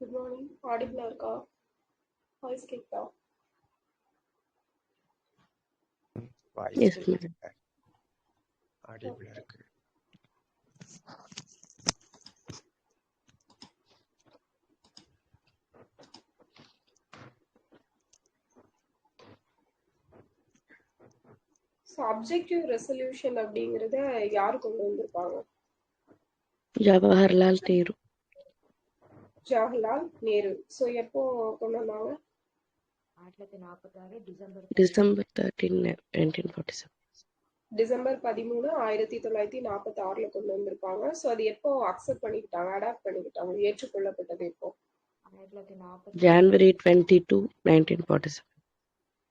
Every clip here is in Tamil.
Good morning. ஆடிபிளா இருக்கா? வாய்ஸ் கேட்குதா? Voice Yes, ma'am. கேக்குது. ஆடிபிள் இருக்கு. ஸோ அப்ஜெக்டிவ் ரெசல்யூஷன் அப்படிங்கிறத யாரு கொண்டு வந்திருப்பாங்க? Jawaharlal Nehru. Jawaharlal Nehru. So எப்போ கொண்டு வந்தாங்க? 1946 December 13, 1947. டிசம்பர் 13, 1946 கொண்டு வந்திருப்பாங்க. ஸோ அது எப்போ அக்செப்ட் பண்ணிக்கிட்டாங்க, அடாப்ட் பண்ணிக்கிட்டாங்க, ஏற்றுக்கொள்ளப்பட்டது எப்போ? 1940 January 22, 1947.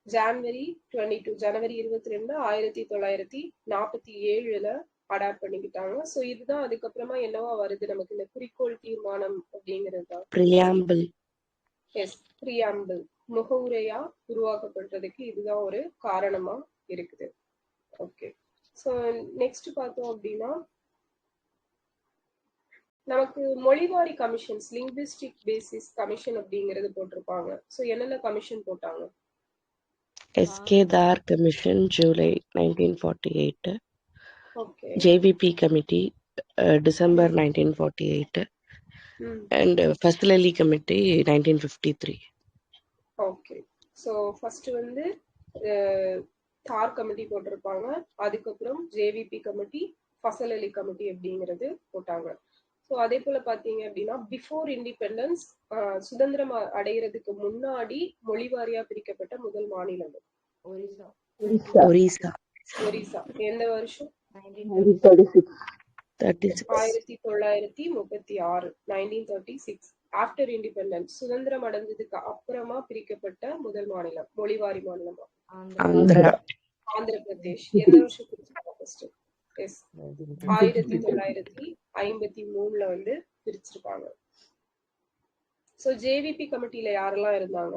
ஜனவரி 22, 1947 அடாப்ட் பண்ணிக்கிட்டாங்க. ஸோ இதுதான் அதுக்கப்புறமா என்னவா வருது நமக்கு, இந்த குறிக்கோள் தீர்மானம் அப்படிங்கிறது தான். Preamble. எஸ், பிரியாம்பிள், முகவுரையா உருவாக்கப்பட்டதுக்கு இதுதான் ஒரு காரணமா இருக்குது. ஓகே, ஸோ நெக்ஸ்ட் பார்த்தோம் அப்படின்னா நமக்கு மொழிவாரி கமிஷன்ஸ், லிங்குவிஸ்டிக் பேசிஸ் கமிஷன் அப்படிங்கிறது போட்டிருப்பாங்க. ஸோ என்னென்ன கமிஷன் போட்டாங்க? S.K. Dar Commission, July 1948. Okay. JVP Committee, December 1948. And Fasalali Committee, 1953. Okay, so first வந்து தார் கமிட்டி போட்டிருப்பாங்க. அதுக்கப்புறம் ஜேவிபி கமிட்டி, ஃபசல் அலி கமிட்டி அப்படிங்கிறது போட்டாங்க. ஸோ அதே போல பார்த்தீங்க அப்படின்னா பிஃபோர் இண்டிபெண்டன்ஸ், சுதந்திரம் அடைகிறதுக்கு முன்னாடி மொழிவாரியா பிரிக்கப்பட்ட முதல் மாநிலம் Orissa. ஒரிசா. எந்த வருஷம்? 36. 1936, 1936. ஆஃப்டர் இண்டிபெண்டன்ஸ், சுதந்திரம் அடைஞ்சதுக்கு அப்புறமா பிரிக்கப்பட்ட முதல் மாநிலம், மொழிவாரி மாநிலமா? Andhra. ஆந்திர பிரதேஷ். எந்த வருஷம் பிரிச்சிருக்காங்க ஃபர்ஸ்ட்? எஸ், 1953 வந்து பிரிச்சிருக்காங்க. ஸோ ஜேவிபி கமிட்டியில யாரெல்லாம் இருந்தாங்க?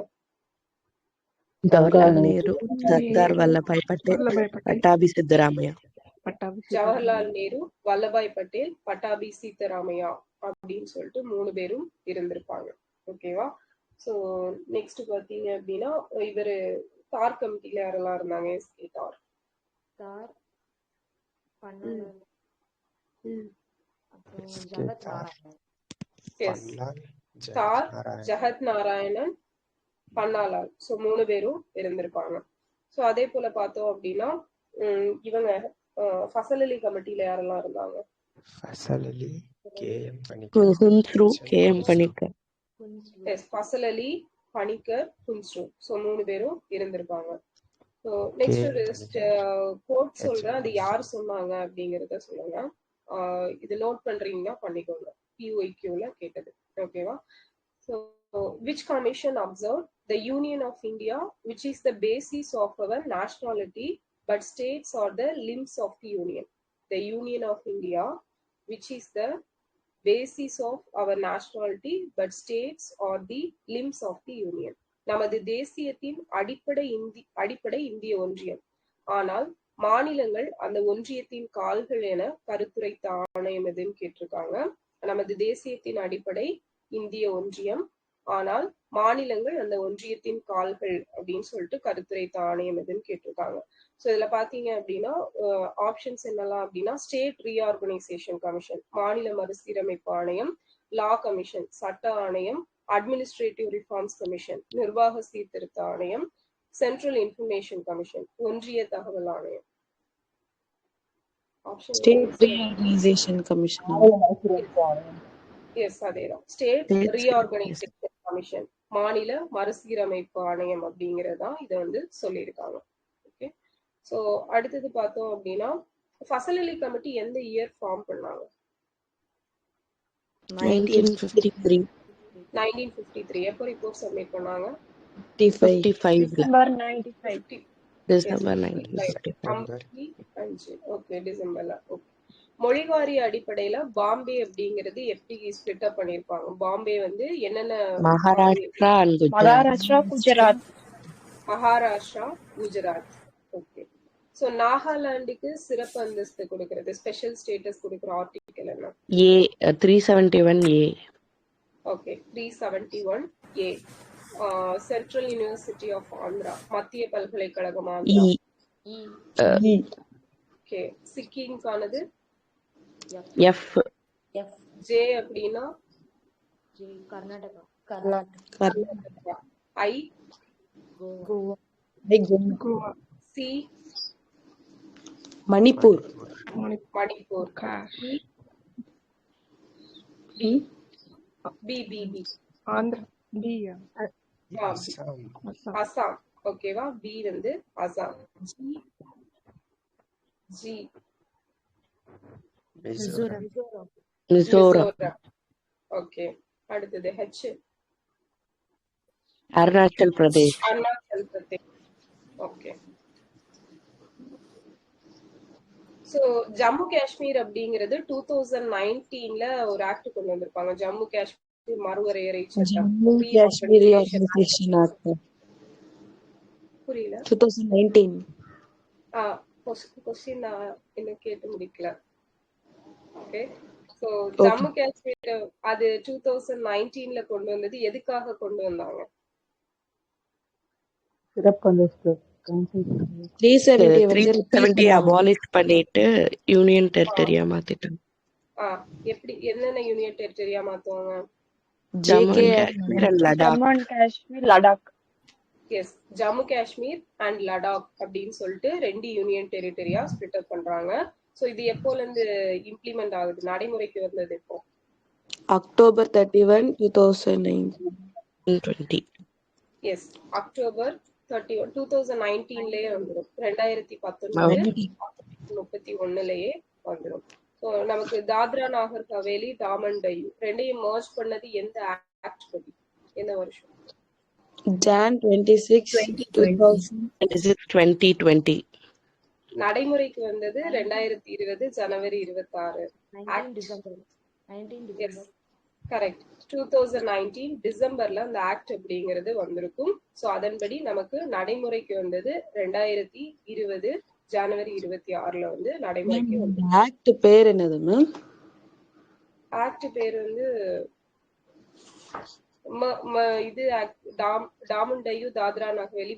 Jawaharlal Nehru, Sardar Vallabhai Patel, Pattabhi Siddharamaiah. Jawaharlal Nehru, Vallabhbhai Patel, Pattabi Sitaramayya அப்படின்னு சொல்லிட்டு 3 பேரும் இருந்திருப்பாங்க. ஓகேவா? ஸோ நெக்ஸ்ட் பார்த்தீங்க அப்படின்னா இவரு தார் கமிட்டியில யாரெல்லாம் இருந்தாங்க? எஸ்கே தார், பன்னாலால், அப்புறம் SK ஜகத் தார், நாராயணன். எஸ், பல்லால், தார், ஜெகத் நாராயணன். ஜகத் நாராயணன், பன்னாலால். ஸோ 3 பேரும் இருந்திருப்பாங்க. ஸோ அதே போல பார்த்தோம் அப்படின்னா இவங்க ஃபசல் அலி கமிட்டியில யாரெல்லாம் இருந்தாங்க? Fazal Ali, KM Panikkar, Hunsru, KM Panikkar. Yes, Fazal Ali, Panikkar, Hunsru. So 3 பேரும் இருந்திருப்பாங்க. ஸோ நெக்ஸ்ட் ஒரு கோட் சொல்றேன், அது யார் சொன்னாங்க அப்படிங்கிறத சொல்லுங்க. இது நோட் பண்றீங்கன்னா பண்ணிக்கோங்க, POIQ-ல கேட்டது. ஓகேவா? So which commission observed the union of India, which is the basis of our nationality, but states are the limbs of the union. The union of India, which is the basis of our nationality, but states are the limbs of the union. நமது தேசியத்தின் அடிப்படை இந்திய ஒன்றியம், ஆனால் மாநிலங்கள் அந்த ஒன்றியத்தின் கால்கள் என கருத்துரைத்த ஆணையம் எதுன்னு கேட்டிருக்காங்க. நமது தேசியத்தின் அடிப்படை இந்திய ஒன்றியம், ஆனால் மாநிலங்கள் அந்த ஒன்றியத்தின் கால்கள் அப்படின்னு சொல்லிட்டு கருத்துரைத்த ஆணையம் எதுன்னு கேட்டிருக்காங்க. ஸோ இதுல பாத்தீங்க அப்படின்னா ஆப்ஷன்ஸ் என்னெல்லாம் அப்படின்னா ஸ்டேட் ரீஆர்கனைசேஷன் கமிஷன், மாநில மறுசீரமைப்பு ஆணையம், லா கமிஷன், சட்ட ஆணையம், அட்மினிஸ்ட்ரேட்டிவ் ரிஃபார்ம்ஸ் கமிஷன், நிர்வாக சீர்திருத்த ஆணையம், சென்ட்ரல் இன்ஃபர்மேஷன் கமிஷன், ஒன்றிய தகவல் ஆணையம். State reorganisation commission. எஸ், அதேதான், ஸ்டேட் ரீஆர்கனைசேஷன் கமிஷன், மாநில மறுசீரமைப்பு ஆணையம் அப்படிங்கறதான் இதை வந்து சொல்லியிருக்காங்க. ஓகே, ஸோ அடுத்தது பார்த்தோம் அப்படின்னா ஃபசல் அலி கமிட்டி எந்த இயர் ஃபார்ம் பண்ணாங்க? 1953. 1953. எப்போ ரிப்போர்ட் சப்மிட் பண்ணாங்க? 55. December 95. December 1955. 55. ஓகே, டிசம்பர்ல. ஓகே, மொழிவாரி அடிப்படையில பாம்பே அப்படிங்கிறது எப்படி ஸ்பிளிட் அப் பண்ணிருப்பாங்க? பாம்பே வந்து என்னென்ன? Maharashtra and Gujarat. Maharashtra, Gujarat. Maharashtra, Gujarat. Okay, so நாகாலாந்துக்கு சிறப்பு அந்தஸ்து கொடுக்கறது, ஸ்பெஷல் ஸ்டேட்டஸ் கொடுக்குற ஆர்டிகல் என்ன? A 371A. Okay 371A central university of Andhra, மத்திய பல்கலைக்கழகம் ஆந்திரா. ஓகே சிக்கிம்கானது எஃப். ஜே அப்படின்னா Karnataka. I Goa. C Manipur. Manipur. B B B Andhra. பியா. அஸ்ஸாம். அசாம். ஓகேவா, பி வந்து அசாம். ஜி மிசோரம். மிசோரம். ஓகே அடுத்தது H Arunachal Pradesh. Arunachal Pradesh. Okay so Jammu Kashmir அப்படிங்கிறது 2019ல ஒரு ஆக்ட் கொண்டு வந்திருப்பாங்க, ஜம்மு காஷ்மீர் மறுவரையறை சட்டம். ஜம்மு காஷ்மீர் ஆர்கனைசேஷன் ஆக்ட் புரியல. 2019. கொஸ்டின் நான் இன்னும் கேட்டு முடிக்கல. ஓகே ஸோ ஜம்மு காஷ்மீர் அது 2019ல கொண்டு வந்தது, எதுக்காக கொண்டு வந்தாங்க? 370 அபாலிஷ் பண்ணிட்டு யூனியன் டெரிட்டரியா மாத்திட்டாங்க. எப்படி என்னென்ன யூனியன் டெரிட்டரியா மாத்துவாங்க? Jammu and Kashmir and Ladakh. Jammu and Kashmir, Ladakh. Yes, Jammu Kashmir and Ladakh அப்படின்னு சொல்லிட்டு 2 யூனியன் டெரிட்டரியா ஸ்பிளிட் அப் பண்றாங்க. ஸோ இது எப்போல இருந்து இம்ப்ளிமெண்ட் ஆகுது, நடைமுறைக்கு வந்தது எப்போ? October 31, 2019. எஸ், October 31, 2019லயே வந்துடும். 2019 31லயே வந்துடும். ஸோ நமக்கு தாத்ரா நாகர் ஹவேலி, டாமன் டையூ ரெண்டையும் மர்ஜ் பண்ணது எந்த ஆக்ட் படி, எந்த வருஷம்? Jan 26, 2020. நடைமுறைக்கு வந்தது 2020 ஜனவரி 26. கரெக்ட், 2019 டிசம்பர்ல அந்த ஆக்ட் அப்படிங்கிறது வந்திருக்கும். ஸோ அதன்படி நமக்கு நடைமுறைக்கு வந்தது 2020 ஜனவரி 26ல வந்து நடைமுறைக்கு வந்தது. ஆக்ட் பேர் என்னது மேம்? ஆக்ட் பேர் வந்து இது டாமன் டையூ தாத்ரா நகர்ஹவேலி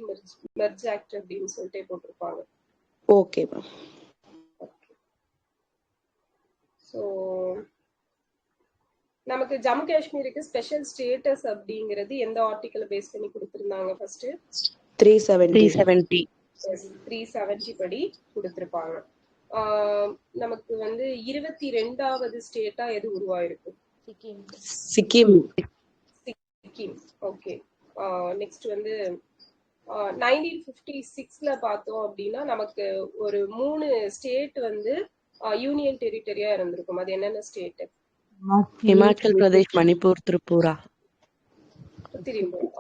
மெர்ஜ் ஆக்ட் அப்படின்னு சொல்லிட்டே போட்டிருப்பாங்க. Okay ma'am. ஸோ நமக்கு ஜம்மு காஷ்மீருக்கு ஸ்பெஷல் ஸ்டேட்டஸ் அப்படிங்கிறது எந்த ஆர்டிக்கலை பேஸ் பண்ணி கொடுத்திருந்தாங்க? ஃபர்ஸ்ட் 370. 370 படி கொடுத்திருப்பாங்க. நமக்கு வந்து 22வது ஸ்டேட்டா எது உருவாயிருக்கு? சிக்கிம். சிக்கிம். ஓகே நெக்ஸ்ட் வந்து 1956ல பார்த்தோம் அப்படின்னா நமக்கு ஒரு 3 ஸ்டேட் வந்து யூனியன் டெரிட்டரியா இருந்திருக்கும். அது என்னென்ன ஸ்டேட்? ஹிமாச்சல் பிரதேஷ், மணிப்பூர், திரிபுரா.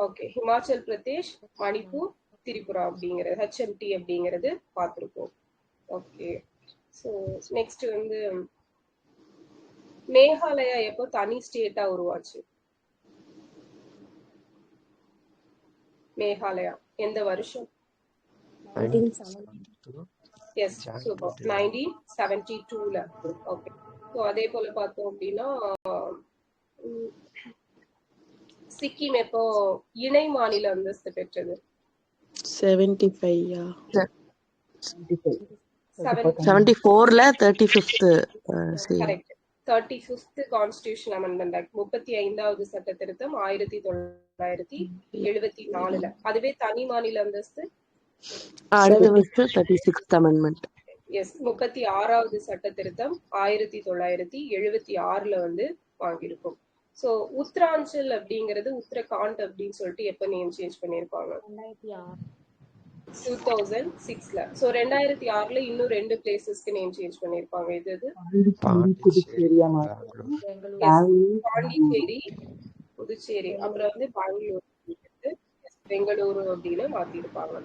ஓகே, ஹிமாச்சல் பிரதேஷ், மணிப்பூர், திரிபுரா அப்படிங்கிறது HMT அப்படிங்கிறது பார்த்துருக்கோம். ஓகே ஸோ நெக்ஸ்ட் வந்து மேகாலயா எப்போ தனி ஸ்டேட்டா உருவாச்சு? மேகாலயா எந்த வருஷம்? எஸ் சூப்பர், 1972ல. ஓகே ஸோ அதே போல பார்த்தோம் அப்படின்னா சிக்கிம் எப்போ இணை மாநில அந்தஸ்து பெற்றது? 75. 74ல 35th. Correct, 35th constitution amendment act, 35வது சட்ட திருத்தம் 1974ல. அதுவே தனி மாநில அந்தஸ்து 36th அமெண்ட்மெண்ட். எஸ், 36வது சட்ட திருத்தம் 1976ல வந்து வாங்கியிருக்கும். ஸோ உத்தராஞ்சல் அப்படிங்கிறது உத்தரகாண்ட் அப்படின்னு சொல்லிட்டு எப்ப நேம் சேஞ்ச் பண்ணியிருப்பாங்க? 2006ல. ஸோ 2006ல இன்னும் 2 பிளேசஸ்க்கு நேம் சேஞ்ச் பண்ணியிருப்பாங்க. இது பாண்டிச்சேரி, பாண்டிச்சேரி, புதுச்சேரி, அப்புறம் வந்து பெங்களூரு அப்படின்னு மாத்திருப்பாங்க.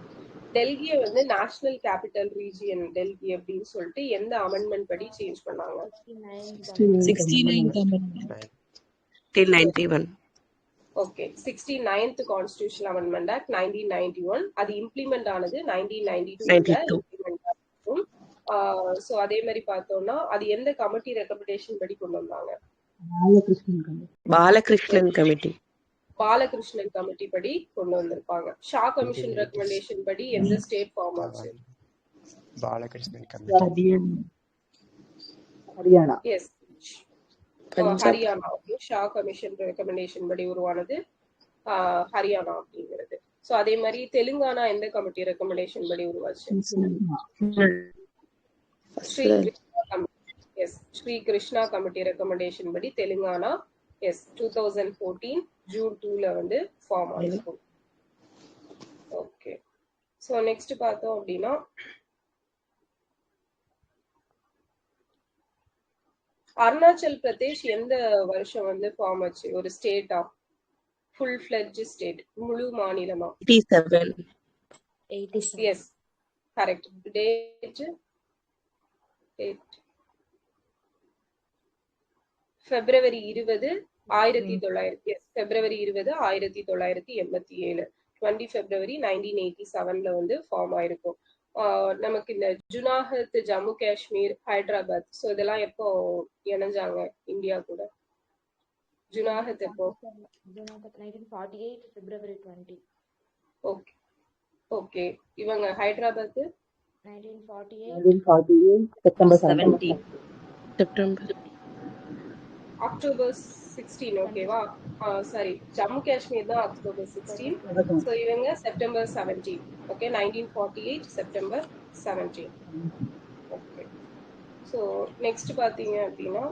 டெல்லியை வந்து நேஷனல் கேபிட்டல் ரீஜியன் டெல்லி அப்படின்னு சொல்லிட்டு எந்த அமெண்ட்மெண்ட் படி சேஞ்ச் பண்ணாங்க? 1991. Okay, 69th constitution amendment act 1991. அது இம்ப்ளிமெண்ட் ஆனது 1992. ஸோ அதே மாதிரி பார்த்தோம்னா அது எந்த கமிட்டி ரெக்கமெண்டேஷன் படி கொண்டு வந்தாங்க? பாலகிருஷ்ணன் கமிட்டி பாலகிருஷ்ணன் கமிட்டி படி கொண்டு வந்திருப்பாங்க. ஷா கமிஷன் ரெக்கமெண்டேஷன் படி எந்த ஸ்டேட் ஃபார்ம் ஆச்சு? Balakrishnan committee Haryana. Yes, Haryana. Shah commission recommendation படி உருவானது ஹரியானா அப்படிங்கிறது. சோ அதே மாதிரி தெலுங்கானா எந்த கமிட்டி ரெக்கமெண்டேஷன் படி உருவாச்சு? ஸ்ரீ கிருஷ்ணா கமிட்டி ரெக்கமெண்டேஷன் படி தெலுங்கானா 2014 ஜூன் 2ல வந்து ஃபார்ம் ஆயிருக்கும். ஓகே, சோ நெக்ஸ்ட் பார்த்தோம் அப்படின்னா அருணாச்சல் பிரதேஷ் எந்த வருஷம் வந்து ஃபார்ம் ஆச்சு? ஒரு ஸ்டேட்டா, ஃபுல் ஃபிளட்ஜ் ஸ்டேட், முழு மாநிலமா? 87. Yes, correct. Date February 20, 1900. February 20, 1987. 20 February 1987ல வந்து ஃபார்ம் ஆயிருக்கும். நமக்கு இந்த ஜுனாகத், ஜம்மு காஷ்மீர், ஹைதராபாத், ஸோ இதெல்லாம் எப்போ இணைஞ்சாங்க இந்தியா கூட? ஜுனாகத் எப்போ? 1948 February 20. Okay okay. இவங்க ஹைதராபாத் 1948 September 17. October 16. ஓகேவா? சாரி, ஜம்மு காஷ்மீர் தான் October 16. ஸோ இவங்க September 17. Okay, 1948 September 17. Okay, so next பார்த்தீங்க அப்படின்னா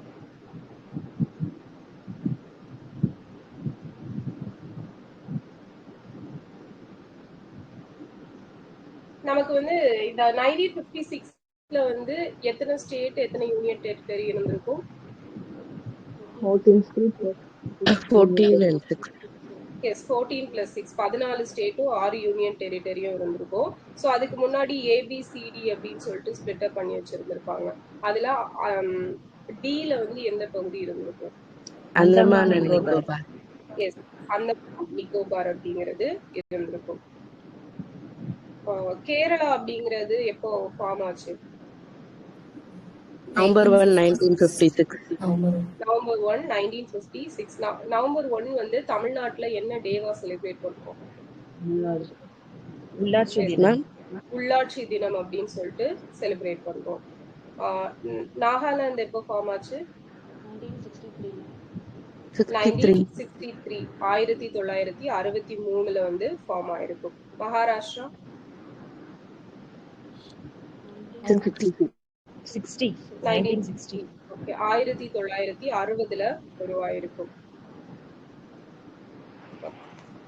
நமக்கு வந்து இந்த 1956ல வந்து எத்தனை ஸ்டேட், எத்தனை யூனியன் டெரிட்டரி இருந்திருக்கும்? 14 states. 14 and 6. எஸ், 14 + 6, 14 ஸ்டேட்டும் 6 யூனியன் டெரிட்டரியும் இருந்திருக்கும். ஸோ அதுக்கு முன்னாடி ABCD அப்படின்னு சொல்லிட்டு ஸ்பிளிட் அப் பண்ணி வச்சிருந்திருப்பாங்க. அதுல டில வந்து எந்த பகுதி இருந்திருக்கும்? அந்தமான் and நிக்கோபார். எஸ், அந்தமான் நிக்கோபார் அப்படிங்கிறது இருந்திருக்கும். கேரளா அப்படிங்கிறது எப்போ ஃபார்ம் ஆச்சு? November 1, 1956. November 1, 1956. November 1 வந்து தமிழ்நாட்டுல என்ன டேவா செலிப்ரேட் பண்ணுவோம்? உள்ளாட்சி தினம் அப்படின்னு சொல்லிட்டு செலிப்ரேட் பண்றோம். நாகாலாந்து எப்போ ஃபார்ம் ஆச்சு? 1963. 1963ல வந்து ஃபார்ம் ஆயிருக்கும். மகாராஷ்டிரா 1960. ஓகே, 1960ல உருவாயிருக்கும்.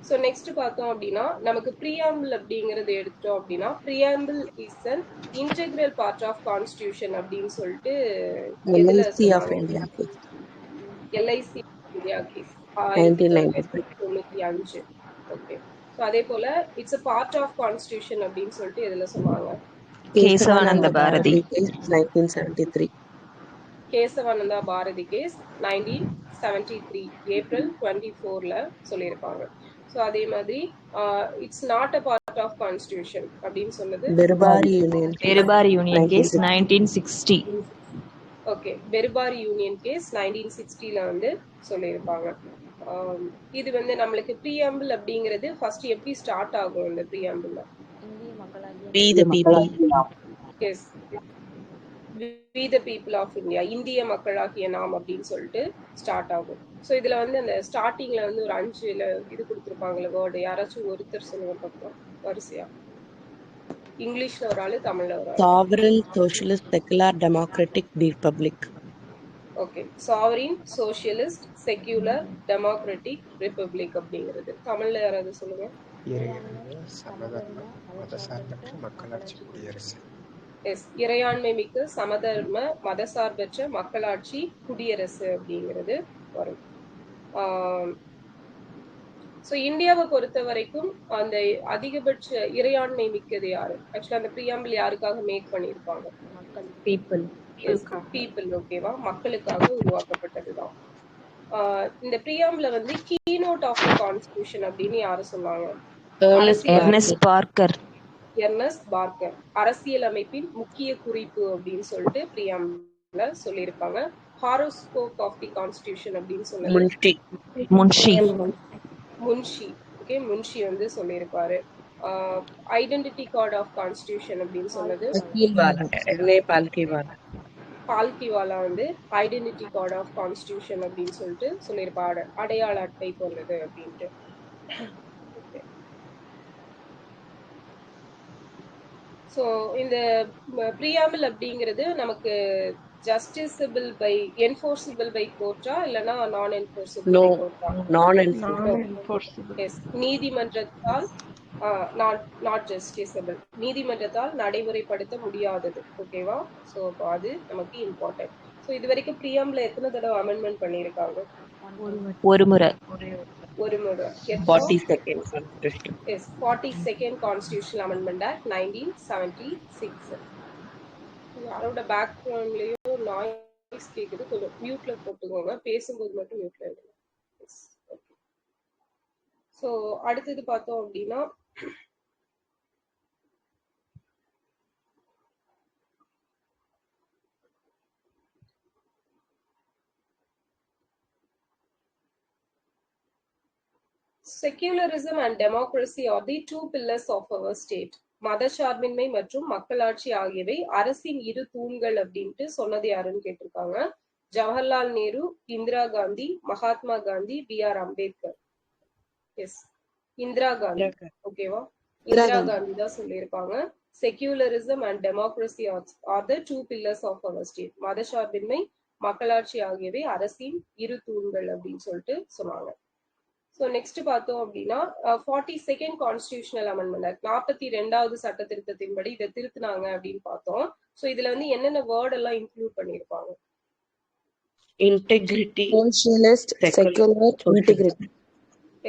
ஸோ நெக்ஸ்ட் பார்த்தோம் அப்படின்னா நமக்கு ப்ரீஆம்பிள் அப்படிங்கறது எடுத்துட்டோம் அப்படின்னா preamble is an integral part of constitution அப்படின்னு சொல்லிட்டு LIC of India. LIC India case 1995. Okay, so அதே போல it's a part of constitution அப்படின்னு சொல்லிட்டு எதுல சொன்னாங்க? Kesavananda Bharati case 1973. Kesavananda Bharati case 1973 April 24ல சொல்லியிருப்பாங்க. ஸோ அதே மாதிரி it's not a part of constitution அப்படின்னு சொன்னது Berubari union case 1960. Okay, Berubari union case 1960ல வந்து சொல்லியிருப்பாங்க. இது வந்து நம்மளுக்கு ப்ரீஆம்பிள் அப்படிங்கிறது ஃபர்ஸ்ட் எப்படி ஸ்டார்ட் ஆகும்? இந்த ப்ரீஆம்பிள்ல we the people. Yes, we the people of India, இந்திய மக்களாகிய நாம் அப்படின்னு சொல்லிட்டு ஸ்டார்ட் ஆகும். ஸோ இதுல வந்து அந்த ஸ்டார்டிங்ல வந்து ஒரு 5 இது கொடுத்துருப்பாங்கல்ல வேர்டு, யாராச்சும் ஒருத்தர் சொல்லுங்க பார்க்கலாம் வரிசையா. இங்கிலீஷ்ல ஒரு ஆளு, தமிழ்ல ஒரு ஆளு. Sovereign, socialist, secular, democratic, republic. Okay, sovereign, socialist, secular, democratic, republic அப்படிங்கிறது. தமிழ்ல யாராவது சொல்லுங்க. இறையாண்மை, சமதர்ம, மதசார்பற்ற மக்களாட்சி குடியரசு. எஸ், இறையாண்மை மிக்க சமதர்ம மதசார்பற்ற மக்களாட்சி குடியரசு அப்படிங்கிறது வரும். ஸோ இந்தியாவை பொறுத்த வரைக்கும் அந்த அதிகபட்ச இறையாண்மை மிக்கது யாரு? ஆக்சுவலா அந்த ப்ரீஆம்பிள் யாருக்காக மேக் பண்ணியிருப்பாங்க? People. பீப்புள். ஓகேவா, மக்களுக்காக உருவாக்கப்பட்டதுதான். இந்த ப்ரீஆம்பிள வந்து கீனோட் ஆஃப் தி கான்ஸ்டிடியூஷன் அப்படின்னு யாரு சொன்னாங்க? Ernest Barker. Ernest Barker. அரசியல் அமைப்பின் முக்கிய குறிப்பு அப்படின்னு சொல்லிட்டு ப்ரீஆம்பிள்ல சொல்லியிருப்பாங்க. ஹாரோஸ்கோப் ஆஃப் தி கான்ஸ்டிடியூஷன் அப்படின்னு சொன்னது முன்ஷி முன்ஷி முன்ஷி. ஓகே, முன்ஷி வந்து சொல்லியிருப்பாரு. ஐடென்டிட்டி கார்டு ஆஃப் கான்ஸ்டிடியூஷன் அப்படின்னு சொன்னது பால்கிவாலா வந்து ஐடென்டிட்டி கார்டு ஆஃப் கான்ஸ்டிடியூஷன் அப்படின்னு சொல்லிட்டு சொல்லியிருப்பாரு, அடையாள அட்டை போன்றது அப்படின்ட்டு. ஸோ இந்த ப்ரீஆம்பிள் அப்படிங்கிறது நமக்கு ஜஸ்டிசபிள் பை என்ஃபோர்ஸபிள் பை கோர்ட்டா இல்லைன்னா நான் என்ஃபோர்ஸபிள் பை கோர்ட்டா? நீதிமன்றத்தால் நாட் ஜஸ்டிசபிள், நீதிமன்றத்தால் நடைமுறைப்படுத்த முடியாதது. ஓகேவா? ஸோ அது நமக்கு இம்பார்ட்டன்ட். ஸோ இது வரைக்கும் ப்ரீஆம்பிள் எத்தனை தடவை அமெண்ட்மெண்ட் பண்ணியிருக்காங்க? ஒரு முறை. 42nd Constitutional Amendment Act 1976. யாரோட பேக்ரவுண்ட்லயும் நாய்ஸ் கேக்குது, கொஞ்சம் மியூட்ல போட்டுக்கோங்க, பேசும்போது மட்டும் மியூட்ல எடுங்க. ஸோ அடுத்தது பார்த்தோம் அப்படின்னா Secularism and democracy are the two pillars of our state. மதசார்பின்மை மற்றும் மக்களாட்சி ஆகியவை அரசின் இரு தூண்கள் அப்படின்ட்டு சொன்னது யாருன்னு கேட்டிருக்காங்க. ஜவஹர்லால் நேரு, இந்திரா காந்தி, மகாத்மா காந்தி, B.R. அம்பேத்கர். எஸ், இந்திரா காந்தி. ஓகேவா? இந்திரா காந்தி தான் சொல்லியிருப்பாங்க. Secularism and democracy are the two pillars of our state. மதசார்பின்மை, மக்களாட்சி ஆகியவை அரசின் இரு தூண்கள் அப்படின்னு சொல்லிட்டு சொன்னாங்க. ஸோ நெக்ஸ்ட் பார்த்தோம் அப்படின்னா 42nd Constitutional Amendment Act 42வது சட்ட திருத்தத்தின்படி இதை திருத்தினாங்க அப்படின்னு பார்த்தோம். ஸோ இதுல வந்து என்னென்ன வேர்ட் எல்லாம் இன்க்ளூட் பண்ணியிருப்பாங்க? Integrity, socialist, secular, integrity.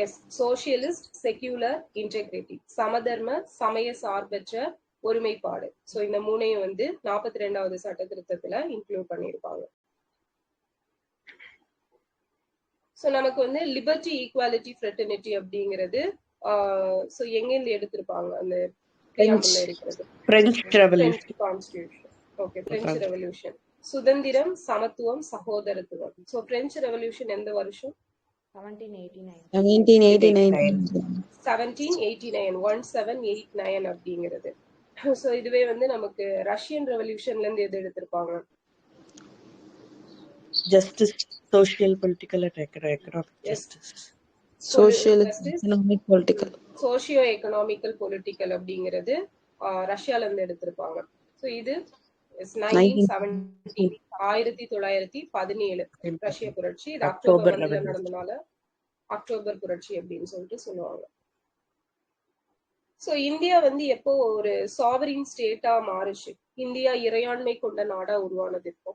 Yes, socialist, secular, integrity. சமதர்ம, சமய சார்பற்ற ஒருமைப்பாடு. ஸோ இந்த மூணையும் வந்து 42வது சட்ட திருத்தத்துல இன்க்ளூட் பண்ணியிருப்பாங்க. ஸோ நமக்கு வந்து லிபர்ட்டி, ஈக்வாலிட்டி, ஃப்ரெட்டர்னிட்டி அப்படிங்கிறது ஸோ எங்கேருந்து எடுத்திருப்பாங்க? அந்த இருக்கிறது French constitution. Okay, French revolution. சுதந்திரம், சமத்துவம், சகோதரத்துவம். ஸோ பிரெஞ்சு ரெவல்யூஷன் எந்த வருஷம்? 1789 அப்படிங்கிறது. ஸோ இதுவே வந்து நமக்கு ரஷ்யன் ரெவல்யூஷன்ல இருந்து எது எடுத்திருப்பாங்க? Justice, social, political, and economic justice. Socio-economical, political அப்படிங்கிறது ரஷ்யால இருந்து எடுத்திருப்பாங்க. ஸோ இது 1917 ரஷ்ய புரட்சி. இது அக்டோபர் நடந்தனால அக்டோபர் புரட்சி அப்படின்னு சொல்லிட்டு சொல்லுவாங்க. ஸோ இந்தியா வந்து எப்போ ஒரு சாவரின் ஸ்டேட்டா மாறுச்சு? இந்தியா இறையாண்மை கொண்ட நாடா உருவானது இப்போ?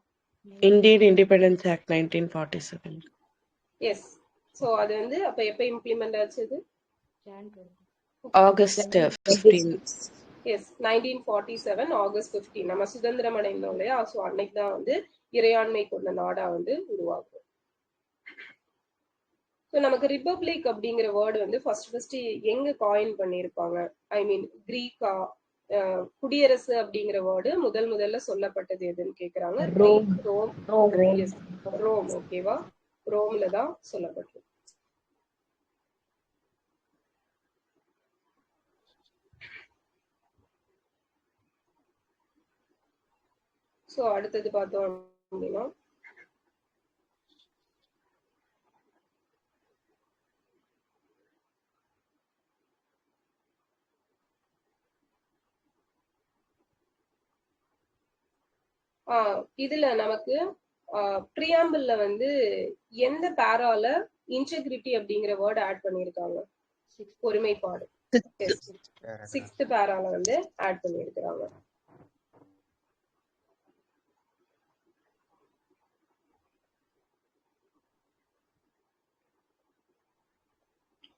Indian Independence Act 1947. Yes. So அது வந்து அப்ப எப்ப இம்ப்ளிமெண்ட் ஆச்சு? இது August 15. எஸ், 1947 August 15 நம்ம சுதந்திரம் அடைந்தோம் இல்லையா? ஸோ அன்னைக்கு தான் வந்து இறையாண்மை கொண்ட நாடா வந்து உருவாகும். ஸோ நமக்கு ரிபப்ளிக் அப்படிங்கிற வேர்டு வந்து ஃபர்ஸ்ட் எங்க காயின் பண்ணியிருப்பாங்க? ஐ மீன் கிரீக்கா? குடியரசு அப்படிங்கிற வேர்டு முதல்ல சொல்லப்பட்டது எதுன்னு கேக்குறாங்க. ரோம். ஓகேவா? ரோம்ல தான் சொல்லப்பட்டது. ஸோ அடுத்தது பார்த்தோம் அப்படின்னா இதுல நமக்கு ப்ரியாம்பிள்ல வந்து எந்த பேரால இன்டெகிரிட்டி அப்படிங்கிற வேர்ட் ஆட் பண்ணிருக்காங்க? ஒருமைப்பாடு. 6th பேரால வந்து ஆட் பண்ணிருக்காங்க.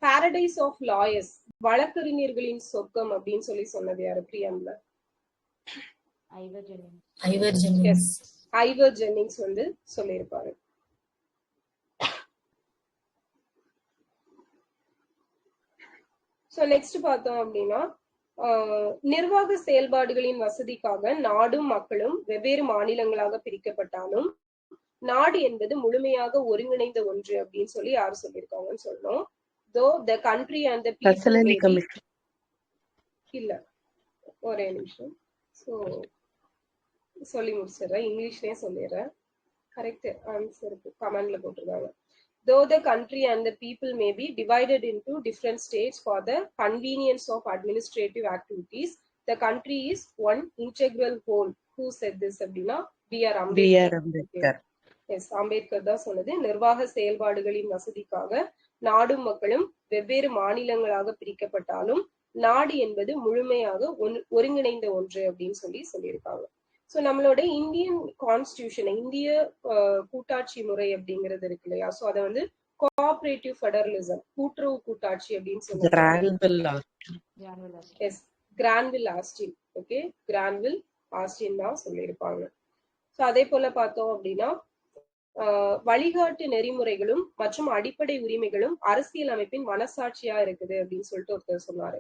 பாரடைஸ் ஆஃப் லாயர்ஸ், வழக்கறிஞர்களின் சொர்க்கம் அப்படின்னு சொல்லி சொன்னது யாரு ப்ரியாம்பிள்ல? ஐவர் ஜென்னிங்ஸ் வந்து சொல்லியிருப்பாரு. ஸோ நெக்ஸ்ட் பார்த்தோம் அப்படின்னா நிர்வாக செயல்பாடுகளின் வசதிக்காக நாடும் மக்களும் வெவ்வேறு மாநிலங்களாக பிரிக்கப்பட்டாலும் நாடு என்பது முழுமையாக ஒருங்கிணைந்த ஒன்று அப்படின்னு சொல்லி யார் சொல்லியிருக்காங்கன்னு சொல்லணும். though the country and the people personally may be commission. இல்ல ஒரே நிமிஷம். ஸோ சொல்லி முடிச்சிடுறேன், இங்கிலீஷ்லயே சொல்லிடுறேன். கரெக்ட் ஆன்சருக்கு கமெண்ட்ல போட்டிருக்காங்க. though the country and the people may be divided into different states for the convenience of administrative activities, the country is one integral whole. Who said this அப்படின்னா B.R. அம்பேத்கர். எஸ், அம்பேத்கர் தான் சொன்னது. நிர்வாக செயல்பாடுகளின் வசதிக்காக நாடும் மக்களும் வெவ்வேறு மாநிலங்களாக பிரிக்கப்பட்டாலும் நாடு என்பது முழுமையாக ஒருங்கிணைந்த ஒன்று அப்படின்னு சொல்லியிருக்காங்க. ஸோ நம்மளோட இந்தியன் கான்ஸ்டியூஷன், இந்திய கூட்டாட்சி முறை அப்படிங்கிறது இருக்கு இல்லையா, ஸோ அதை வந்து கோஆபரேட்டிவ் ஃபெடரலிசம், கூட்டுறவு கூட்டாட்சி அப்படின்னு சொல்லுவாங்க. Yes, Granville Austin. Okay, Granville Austin தான் சொல்லியிருப்பாங்க. ஸோ அதே போல பார்த்தோம் அப்படின்னா வழிகாட்டு நெறிமுறைகளும் மற்றும் அடிப்படை உரிமைகளும் அரசியல் அமைப்பின் மனசாட்சியா இருக்குது அப்படின்னு சொல்லிட்டு ஒருத்தர் சொன்னாரு.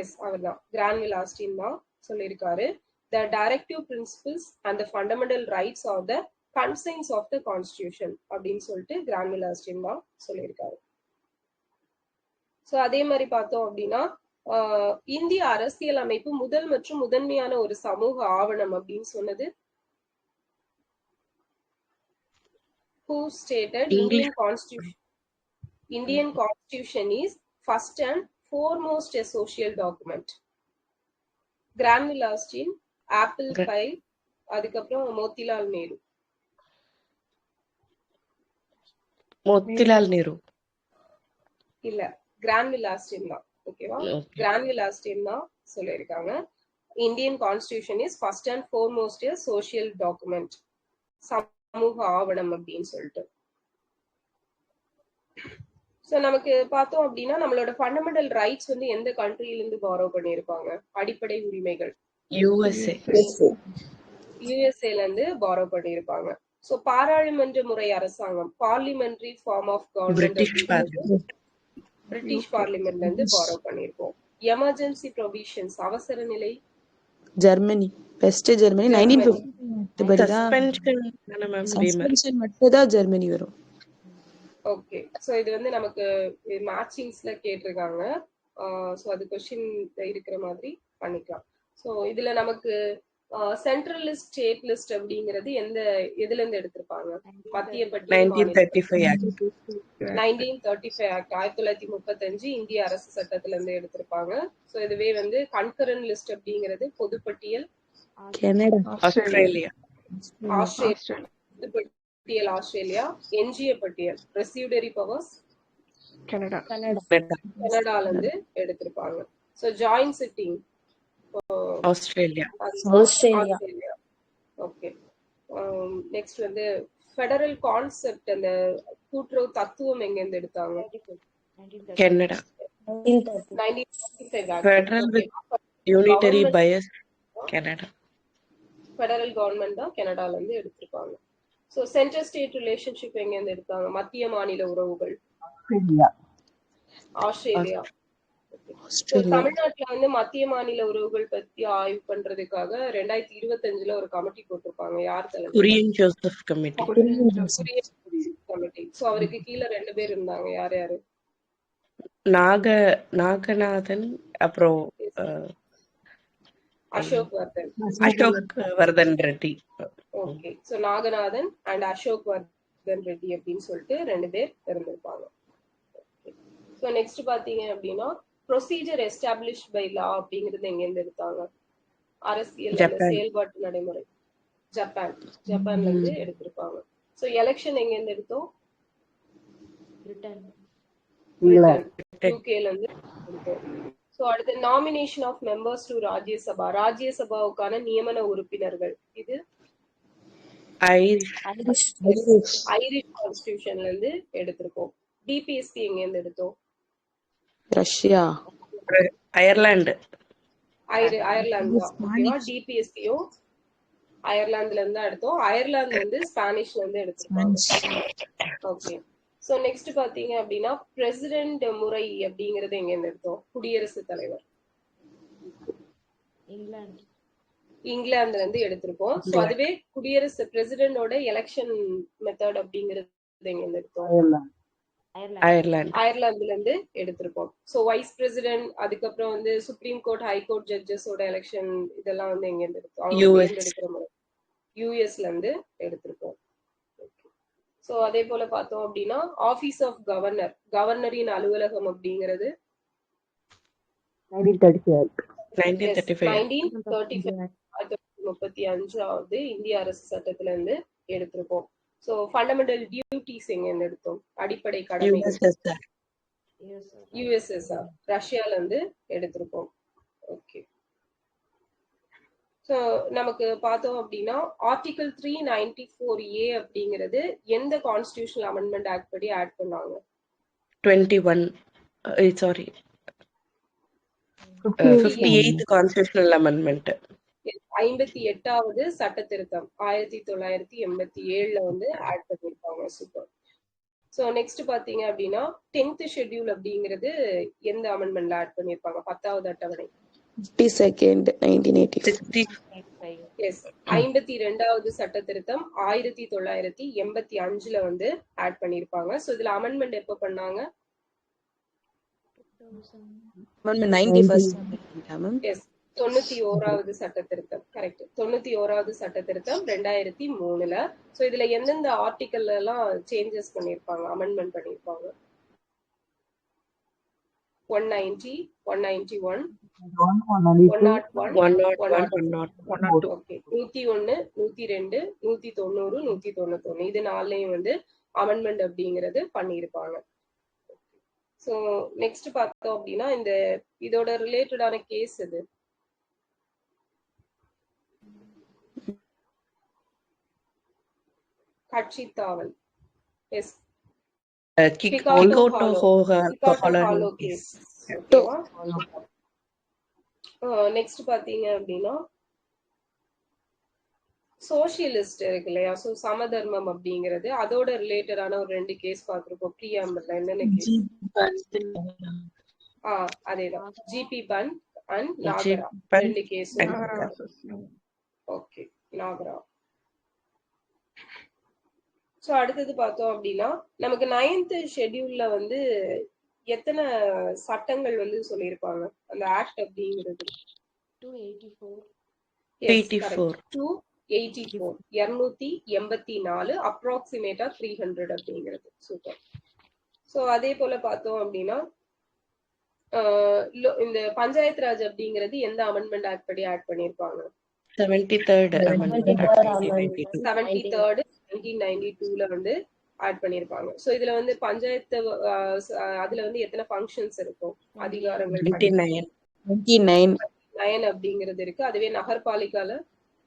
எஸ், அவர் தான், கிரான்வில் ஆஸ்டின் தான் சொல்லியிருக்காரு. The directive principles and the fundamental rights of the conscience of the constitution அப்படின்னு சொல்லிட்டு கிரான்வில் ஆஸ்டின் தான் சொல்லியிருக்காரு. ஸோ அதே மாதிரி பார்த்தோம் அப்படின்னா இந்திய அரசியல் அமைப்பு முதல் மற்றும் முதன்மையான ஒரு சமூக ஆவணம் அப்படின்னு சொன்னது who stated Indian constitution is first and foremost a social document. கிரான்வில் Austin, apple pie, அதுக்கப்புறம் மோத்திலால் நேரு. இல்ல, கிரான்வில் ஆஸ்டின் தான். ஓகேவா, கிரான்வில் ஆஸ்டின் தான் சொல்லியிருக்காங்க. Indian constitution is first and foremost a social document, சமூக ஆவணம் அப்படின்னு சொல்லிட்டு. ஸோ நமக்கு பார்த்தோம் அப்படின்னா நம்மளோட ஃபண்டமெண்டல் ரைட்ஸ் வந்து எந்த கண்ட்ரில இருந்து பாரோ பண்ணியிருப்பாங்க? அடிப்படை உரிமைகள் யூஎஸ்ஏல இருந்து பாரோ பண்ணியிருப்பாங்க. ஸோ பாராளுமன்ற முறை அரசாங்கம், parliamentary form of government, British பார்லிமெண்ட்ல இருந்து பாரோ பண்ணியிருப்போம். எமர்ஜென்சி ப்ரொவிஷன்ஸ், அவசர நிலை, ஜெர்மனி, வெஸ்ட் ஜெர்மனி 1950 சஸ்பென்ஷன் மட்டும் தான் ஜெர்மனி வரும். ஓகே, ஸோ இது வந்து நமக்கு மேட்சிங்ஸ்ல கேட்டிருக்காங்க. ஸோ அது கொஸ்டின் இருக்கிற மாதிரி பண்ணிக்கலாம். ஸோ இதுல நமக்கு சென்ட்ரல் லிஸ்ட், ஸ்டேட் லிஸ்ட் அப்படிங்கிறது எதுல இருந்து எடுத்திருப்பாங்க? மத்திய பட்டியல் 1935 ஆக்ட் 1935 இந்திய அரசு சட்டத்துல இருந்து எடுத்திருப்பாங்க. ஸோ இதுவே வந்து கன்கரண்ட் லிஸ்ட் அப்படிங்கிறது பொதுப்பட்டியல் ஆஸ்திரேலியா, பொதுப்பட்டியல் ஆஸ்திரேலியா, எஞ்சிய பட்டியல் ரெசியூடரி பவர்ஸ் கனடால இருந்து எடுத்திருப்பாங்க. So joint sitting Australia. Okay, next வந்து ஃபெடரல் கான்செப்ட், அந்த கூட்டுறவு தத்துவம் எங்க இருந்து எடுத்தாங்க? Canada. 1935 federal unitary bias Canada. Federal government தான் கனடால இருந்து எடுத்திருப்பாங்க. ஸோ சென்ட்ரல் ஸ்டேட் ரிலேஷன்ஷிப் எங்க இருந்து எடுத்தாங்க? மத்திய மாநில உறவுகள் ஆஸ்திரேலியா. தமிழ்நாட்டுல வந்து மத்திய மாநில உறவுகள் பத்தி ஆய்வு பண்றதுக்காக 2025 ஒரு கமிட்டி போட்டிருப்பாங்க. யார் தலைவர்? Kurien Joseph committee. சோ அவருக்கு கீழே 2 பேர் இருந்தாங்க. யார் யாரு? நாகநாதன், அப்புறம் Ashok Vardhan Reddy. Okay, so Naganathan and Ashok Vardhan Reddy அப்படின்னு சொல்லிட்டு 2 பேர் இருந்திருப்பாங்க. ஸோ நெக்ஸ்ட் பாத்தீங்க அப்படின்னா ப்ரொசீஜர் எஸ்டாப்ளிஷ்ட் பை லா அப்படிங்கிறது எங்க இருந்து எடுத்தாங்க? அரசியல் செயல்பாட்டு நடைமுறை ஜப்பான்ல இருந்து எடுத்திருப்பாங்க. ஸோ எலெக்ஷன் எங்க இருந்து எடுத்தோம்? யூகேல இருந்து எடுத்தோம். ஸோ அடுத்து nomination of members to Rajya Sabha, ராஜ்யசபாவுக்கான நியமன உறுப்பினர்கள், இது ஐரிஷ் கான்ஸ்டிடியூஷன்ல இருந்து எடுத்திருக்கோம். டிபிஎஸ்பி எங்க இருந்து எடுத்தோம்? Russia, Ireland. டிபிஎஸ்பியும் அயர்லாந்துல இருந்து எடுத்தோம். அயர்லாந்து வந்து ஸ்பானிஷ்ல இருந்து எடுத்திருக்காங்க. ஓகே, சோ நெக்ஸ்ட் பாத்தீங்க அப்படின்னா பிரசிடென்ட் முறை அப்படிங்கறது எங்க இருந்து எடுத்தோம்? குடியரசுத் தலைவர் இங்கிலாந்துல இருந்து எடுத்திருக்கோம். சோ அதுவே குடியரசு பிரசிடென்டோட எலெக்ஷன் மெத்தட் அப்படிங்கிறது எங்க இருந்து எடுத்தோம்? அயர்லாந்துல இருந்து எடுத்திருக்கோம். சோ வைஸ் பிரசிடென்ட், அதுக்கப்புறம் வந்து சுப்ரீம் கோர்ட், ஹை கோர்ட் ஜட்ஜஸோட எலெக்ஷன் இதெல்லாம் வந்து எங்க இருந்து எடுத்தோம்? அவங்க தேர்ந்தெடுக்கிற முறை யூஎஸ்ல இருந்து எடுத்திருக்கோம். சோ அதே போல பார்த்தோம் அப்படின்னா ஆபீஸ் ஆஃப் கவர்னர், கவர்னரின் அலுவலகம் அப்படிங்கிறது 1935 இந்திய அரசு சட்டத்துல இருந்து எடுத்திருக்கோம். சோ ஃபண்டமெண்டல் டியூட்டிஸ் எங்க இருந்து எடுத்தோம்? அடிப்படை கடமைகள் யுஎஸ்எஸ்ஆர், ரஷ்யால இருந்து எடுத்திருக்கோம். ஓகே. ஸோ நமக்கு பார்த்தோம் அப்படின்னா ஆர்டிகல் 394A அப்படிங்கிறது எந்த கான்ஸ்டிடியூஷனல் அமெண்ட்மெண்ட் ஆக்ட் படி ஆட் பண்ணாங்க? 58th constitutional amendment. 58வது சட்ட திருத்தம் 1987ல வந்து ஆட் பண்ணிருக்காங்க. சூப்பர். சோ நெக்ஸ்ட் பாத்தீங்க அப்படின்னா 10th ஷெட்யூல் அப்படிங்கிறது எந்த அமெண்ட்மெண்ட்ல ஆட் பண்ணிருப்பாங்க? 10வது அட்டவணை 1985. எஸ். 52வது சட்ட திருத்தம் 1985ல வந்து ஆட் பண்ணிருப்பாங்க. சோ இதுல அமெண்ட்மெண்ட் எப்ப பண்ணாங்க? 91வது சட்ட திருத்தம். கரெக்ட். 91வது சட்ட திருத்தம் 2003ல. சோ இதுல எந்தெந்த ஆர்டிகல் எல்லாம் சேஞ்சஸ் பண்ணிருப்பாங்க, அமெண்ட்மெண்ட் பண்ணிருப்பாங்க? 190, 191, 101, 102. ஓகே. 101, 102, 190, 191 இது நாளையும் வந்து அமெண்ட்மெண்ட் அப்படிங்கிறது பண்ணிருப்பாங்க. சோ நெக்ஸ்ட் பார்த்தோம் அப்படின்னா இந்த இதோட ரிலேட்டடான கேஸ் இது கட்சி தாவல். எஸ். நெக்ஸ்ட் பாத்தீங்க அப்படின்னா சோசியலிஸ்ட் இருக்கு இல்லையா? சோ சமதர்மம் அப்படிங்கிறது அதோட ரிலேட்டடான ஒரு 2 கேஸ் பார்த்திருக்கோம். பிரியாம்பிள்ல என்னென்ன கேஸ்? அதேதான். GB Pant and Nagara 2 case. Okay, Nagara. So அடுத்தது பார்த்தோம் அப்படின்னா நமக்கு 9th ஷெட்யூல்ல வந்து எத்தனை சட்டங்கள் வந்து சொல்லியிருப்பாங்க அந்த ஆக்ட் அப்படிங்கிறது? 284 அப்ராக்சிமேட்டா 300 அப்படிங்கிறது. சூப்பர். சோ அதே போல பார்த்தோம் அப்படின்னா இந்த பஞ்சாயத்து ராஜ் அப்படிங்கிறது எந்த அமெண்ட்மெண்ட் ஆக்ட் படி ஆட் பண்ணிருப்பாங்க? 73rd அமெண்ட்மெண்ட் 1992ல வந்து ஆட் பண்ணிருப்பாங்க. சோ இதுல வந்து பஞ்சாயத்து அதுல வந்து எத்தனை ஃபங்க்ஷன்ஸ் இருக்கும், அதிகாரங்கள்? 29 அப்படிங்கிறது இருக்கு. அதுவே நகர்பாலிகால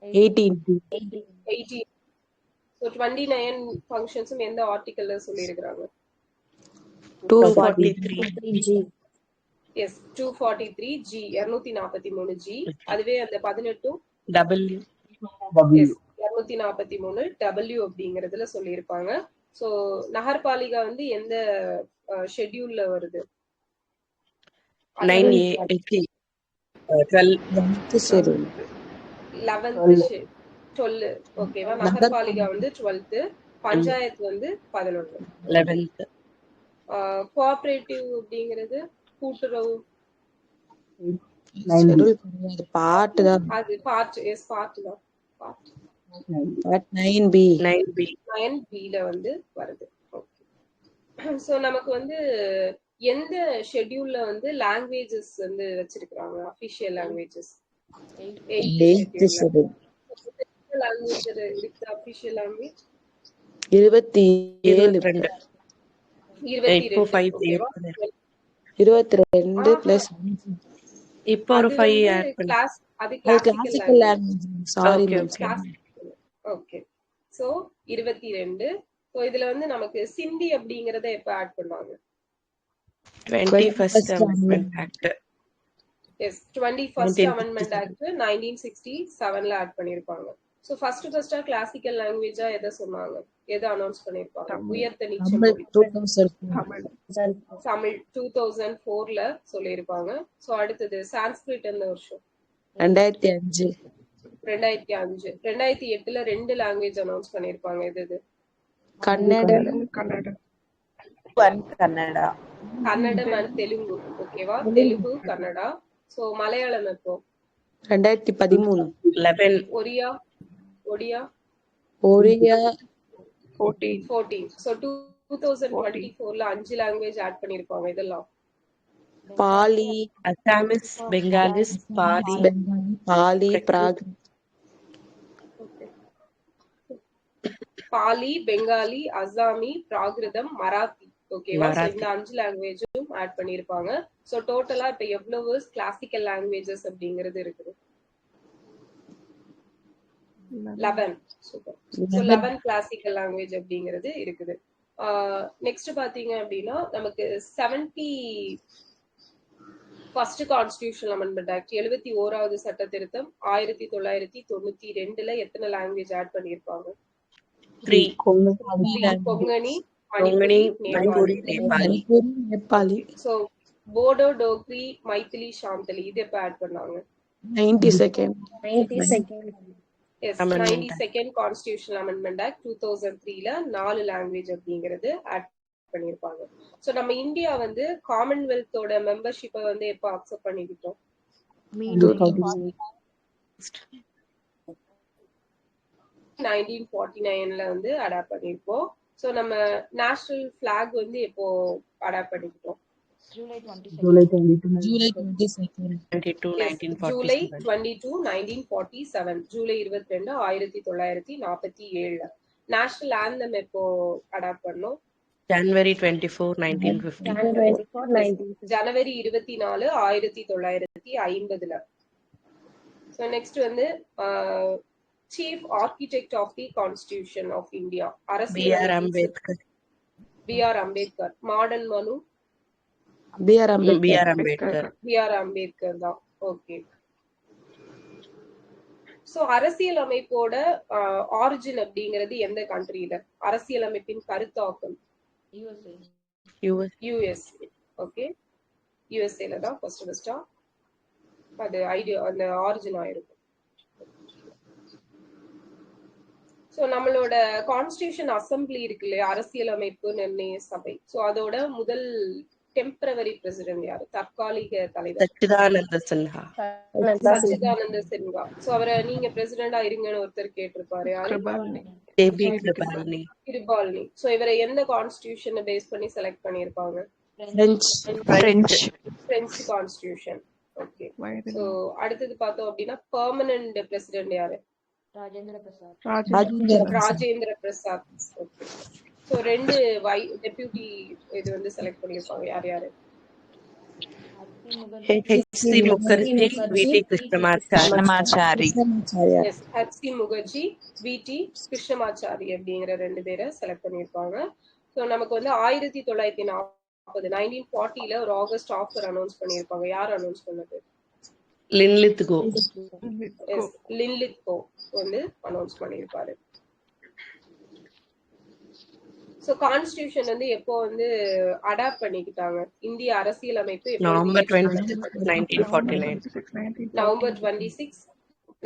18. சோ 29 ஃபங்க்ஷன்ஸும் எந்த ஆர்டிகல்ல சொல்லி இருக்காங்க? 243. S, 243G, 243G. அதுவே அந்த 18 W. எஸ், 243W அப்படிங்கறதுல சொல்லியிருப்பாங்க. சோ நகர்பாலிகா வந்து எந்த ஷெட்யூல்ல வருது? 9A. 12. ஓகேவா? நகர்பாலிகா வந்து 12th, பஞ்சாயத்து வந்து 11th. கோஆபரேட்டிவ் அப்படிங்கிறது கூட்டுறவு. பார்ட் தான். அது பார்ட். எஸ், பார்ட் தான். Part 9B. 9Bல வந்து வருது. ஓகே. சோ நமக்கு வந்து எந்த ஷெட்யூல்ல வந்து லாங்குவேஜஸ் வந்து வச்சிருக்காங்க, official languages? 8th schedule. Language இருக்கு அபிஷியல் லாங்குவேஜ் 22. 22 பிளஸ் இப்போ ஒரு 5 ஆட் பண்ணி. கிளாஸ் அது classical language. Sorry ma'am. Okay. So 22. So இதுல வந்து நமக்கு சிந்தி அப்படிங்கறத எப்ப ஆட் பண்ணாங்க? 21st amendment act. Yes, 21st amendment act 1967ல ஆட் பண்ணிருப்பாங்க. சோ ஃபர்ஸ்ட் கிளாசிக்கல் லாங்குவேஜா எதை சொன்னாங்க, எதை அனௌன்ஸ் பண்ணிருப்பாங்க? உயர்த்த நீச்சல் தமிழ் 2004ல சொல்லியிருப்பாங்க. சோ அடுத்தது சான்ஸ்கிரிட் எந்த வருஷம்? 2005. 2005. 2008 2 லாங்குவேஜ் அனௌன்ஸ் பண்ணிருப்பாங்க. எது கன்னடம் கன்னடா கன்னடம் அண்ட் தெலுங்கு. ஓகேவா? தெலுங்கு கன்னடா. சோ மலையாளம் எப்போ? 2013. 11 ஒரியா ஒரியா 14. சோ 2024ல 5 லாங்குவேஜ் ஆட் பண்ணிருப்பாங்க. இதெல்லாம் பாலி அசாமிஸ் பெங்காலிஸ் பாலி பிராக் பாலி, பெங்காலி, அசாமி, பிராகிருதம், மராத்தி. ஓகேவா? சோ இந்த 5 லாங்குவேஜும் ஆட் பண்ணிருப்பாங்க. சோ டோட்டலா இப்ப எவ்வளவு கிளாசிக்கல் லாங்குவேஜஸ் அப்படிங்கிறது இருக்குது? 11. சூப்பர். சோ 11 கிளாசிக்கல் லாங்குவேஜ் அப்படிங்கிறது இருக்குது. நெக்ஸ்ட் பாத்தீங்க அப்படின்னா நமக்கு 71st கான்ஸ்டிடியூஷனல் அமெண்ட்மெண்ட் ஆக்ட் 71வது சட்ட திருத்தம் 1992ல எத்தனை லாங்குவேஜ் ஆட் பண்ணிருப்பாங்க? 3 கொங்கணி, கொங்கணி நேபாளி. நேபாளி. சோ போடோ, டோக்ரி, மைத்திலி, சாந்தலி இது எப்ப ஆட் பண்ணாங்க? 92nd. Yes, 92nd constitutional amendment act 2003ல 4 லாங்குவேஜ் அப்படிங்கிறது ஆட் பண்ணிருப்பாங்க. சோ நம்ம இந்தியா வந்து காமன்வெல்த்தோட மெம்பர்ஷிப்பை வந்து எப்ப அக்செப்ட் பண்ணிக்கிட்டோம்? 1949ல வந்து அடாப்ட் பண்ணிருப்போம். சோ நம்ம நேஷனல் பிளாக் வந்து எப்போ அடாப்ட் பண்ணிக்கிட்டோம்? July 22. ஜூலை 22, ஜூலை 1947 22, 1947. ஜூலை 22, 1947. நேஷனல் ஆந்தம் எப்போ அடாப்ட் பண்ணோம்? January 24 1950 ஜனவரி 24, 1950. ஸோ நெக்ஸ்ட் வந்து chief architect of the constitution of India B.R. Ambedkar B.R. Ambedkar. Modern Manu B.R. B.R. Ambedkar B.R. Ambedkar தான். ஓகே. சோ அரசியல் அமைப்போட ஆரிஜின் அப்படிங்கிறது எந்த கண்ட்ரியில? அரசியல் அமைப்பின் கருத்தாக்கம் USA. US okay. யூஎஸ்ஏல தான் ஃபர்ஸ்டா அது ஐடியா அந்த ஆரிஜின் ஆயிருக்கும். சோ நம்மளோட கான்ஸ்டிடியூஷன் அசம்பிளி இருக்கு இல்லையா, அரசியல் அமைப்பு நிர்ணய சபை. சோ அதோட முதல் டெம்பரவரி பிரசிடென்ட் யாரு? தற்காலிக தலைவர் சச்சிதானந்த சின்ஹா சச்சிதானந்த சின்ஹா. சோ அவரை நீங்க பிரசிடென்டா இருங்கன்னு ஒருத்தர் கேட்டிருப்பாரு. யாரு? JB கிருபாலினி கிருபாலினி. சோ இவரை எந்த கான்ஸ்டிடியூஷனை பேஸ் பண்ணி செலக்ட் பண்ணிருப்பாங்க? French constitution. ஓகே. சோ அடுத்தது பார்த்தோம் அப்படின்னா பெர்மனன்ட் பிரசிடென்ட் யாரு? Rajendra Prasad. Rajendra Prasad. Okay. So 2 deputy இது வந்து செலக்ட் பண்ணிருப்பாங்க. யார் யாரு? HC Mukherjee VT Krishnamachari. Yes, HC Mukherjee, VT Krishnamachari அப்படிங்கிற 2 பேரை செலக்ட் பண்ணிருப்பாங்க. சோ நமக்கு வந்து 1940 ஒரு ஆகஸ்ட் ஆஃபர் அனௌன்ஸ் பண்ணிருப்பாங்க. யார் அனௌன்ஸ் பண்ணது? லின்லித்கோ எஸ், லின்லித்கோ வந்து அனௌன்ஸ் பண்ணிருப்பாரு. சோ கான்ஸ்டிடியூஷன் வந்து எப்போ வந்து அடாப்ட் பண்ணிக்கிட்டாங்க? இந்திய அரசியல் அமைப்பு நவம்பர் 26 1949 நவம்பர் 26,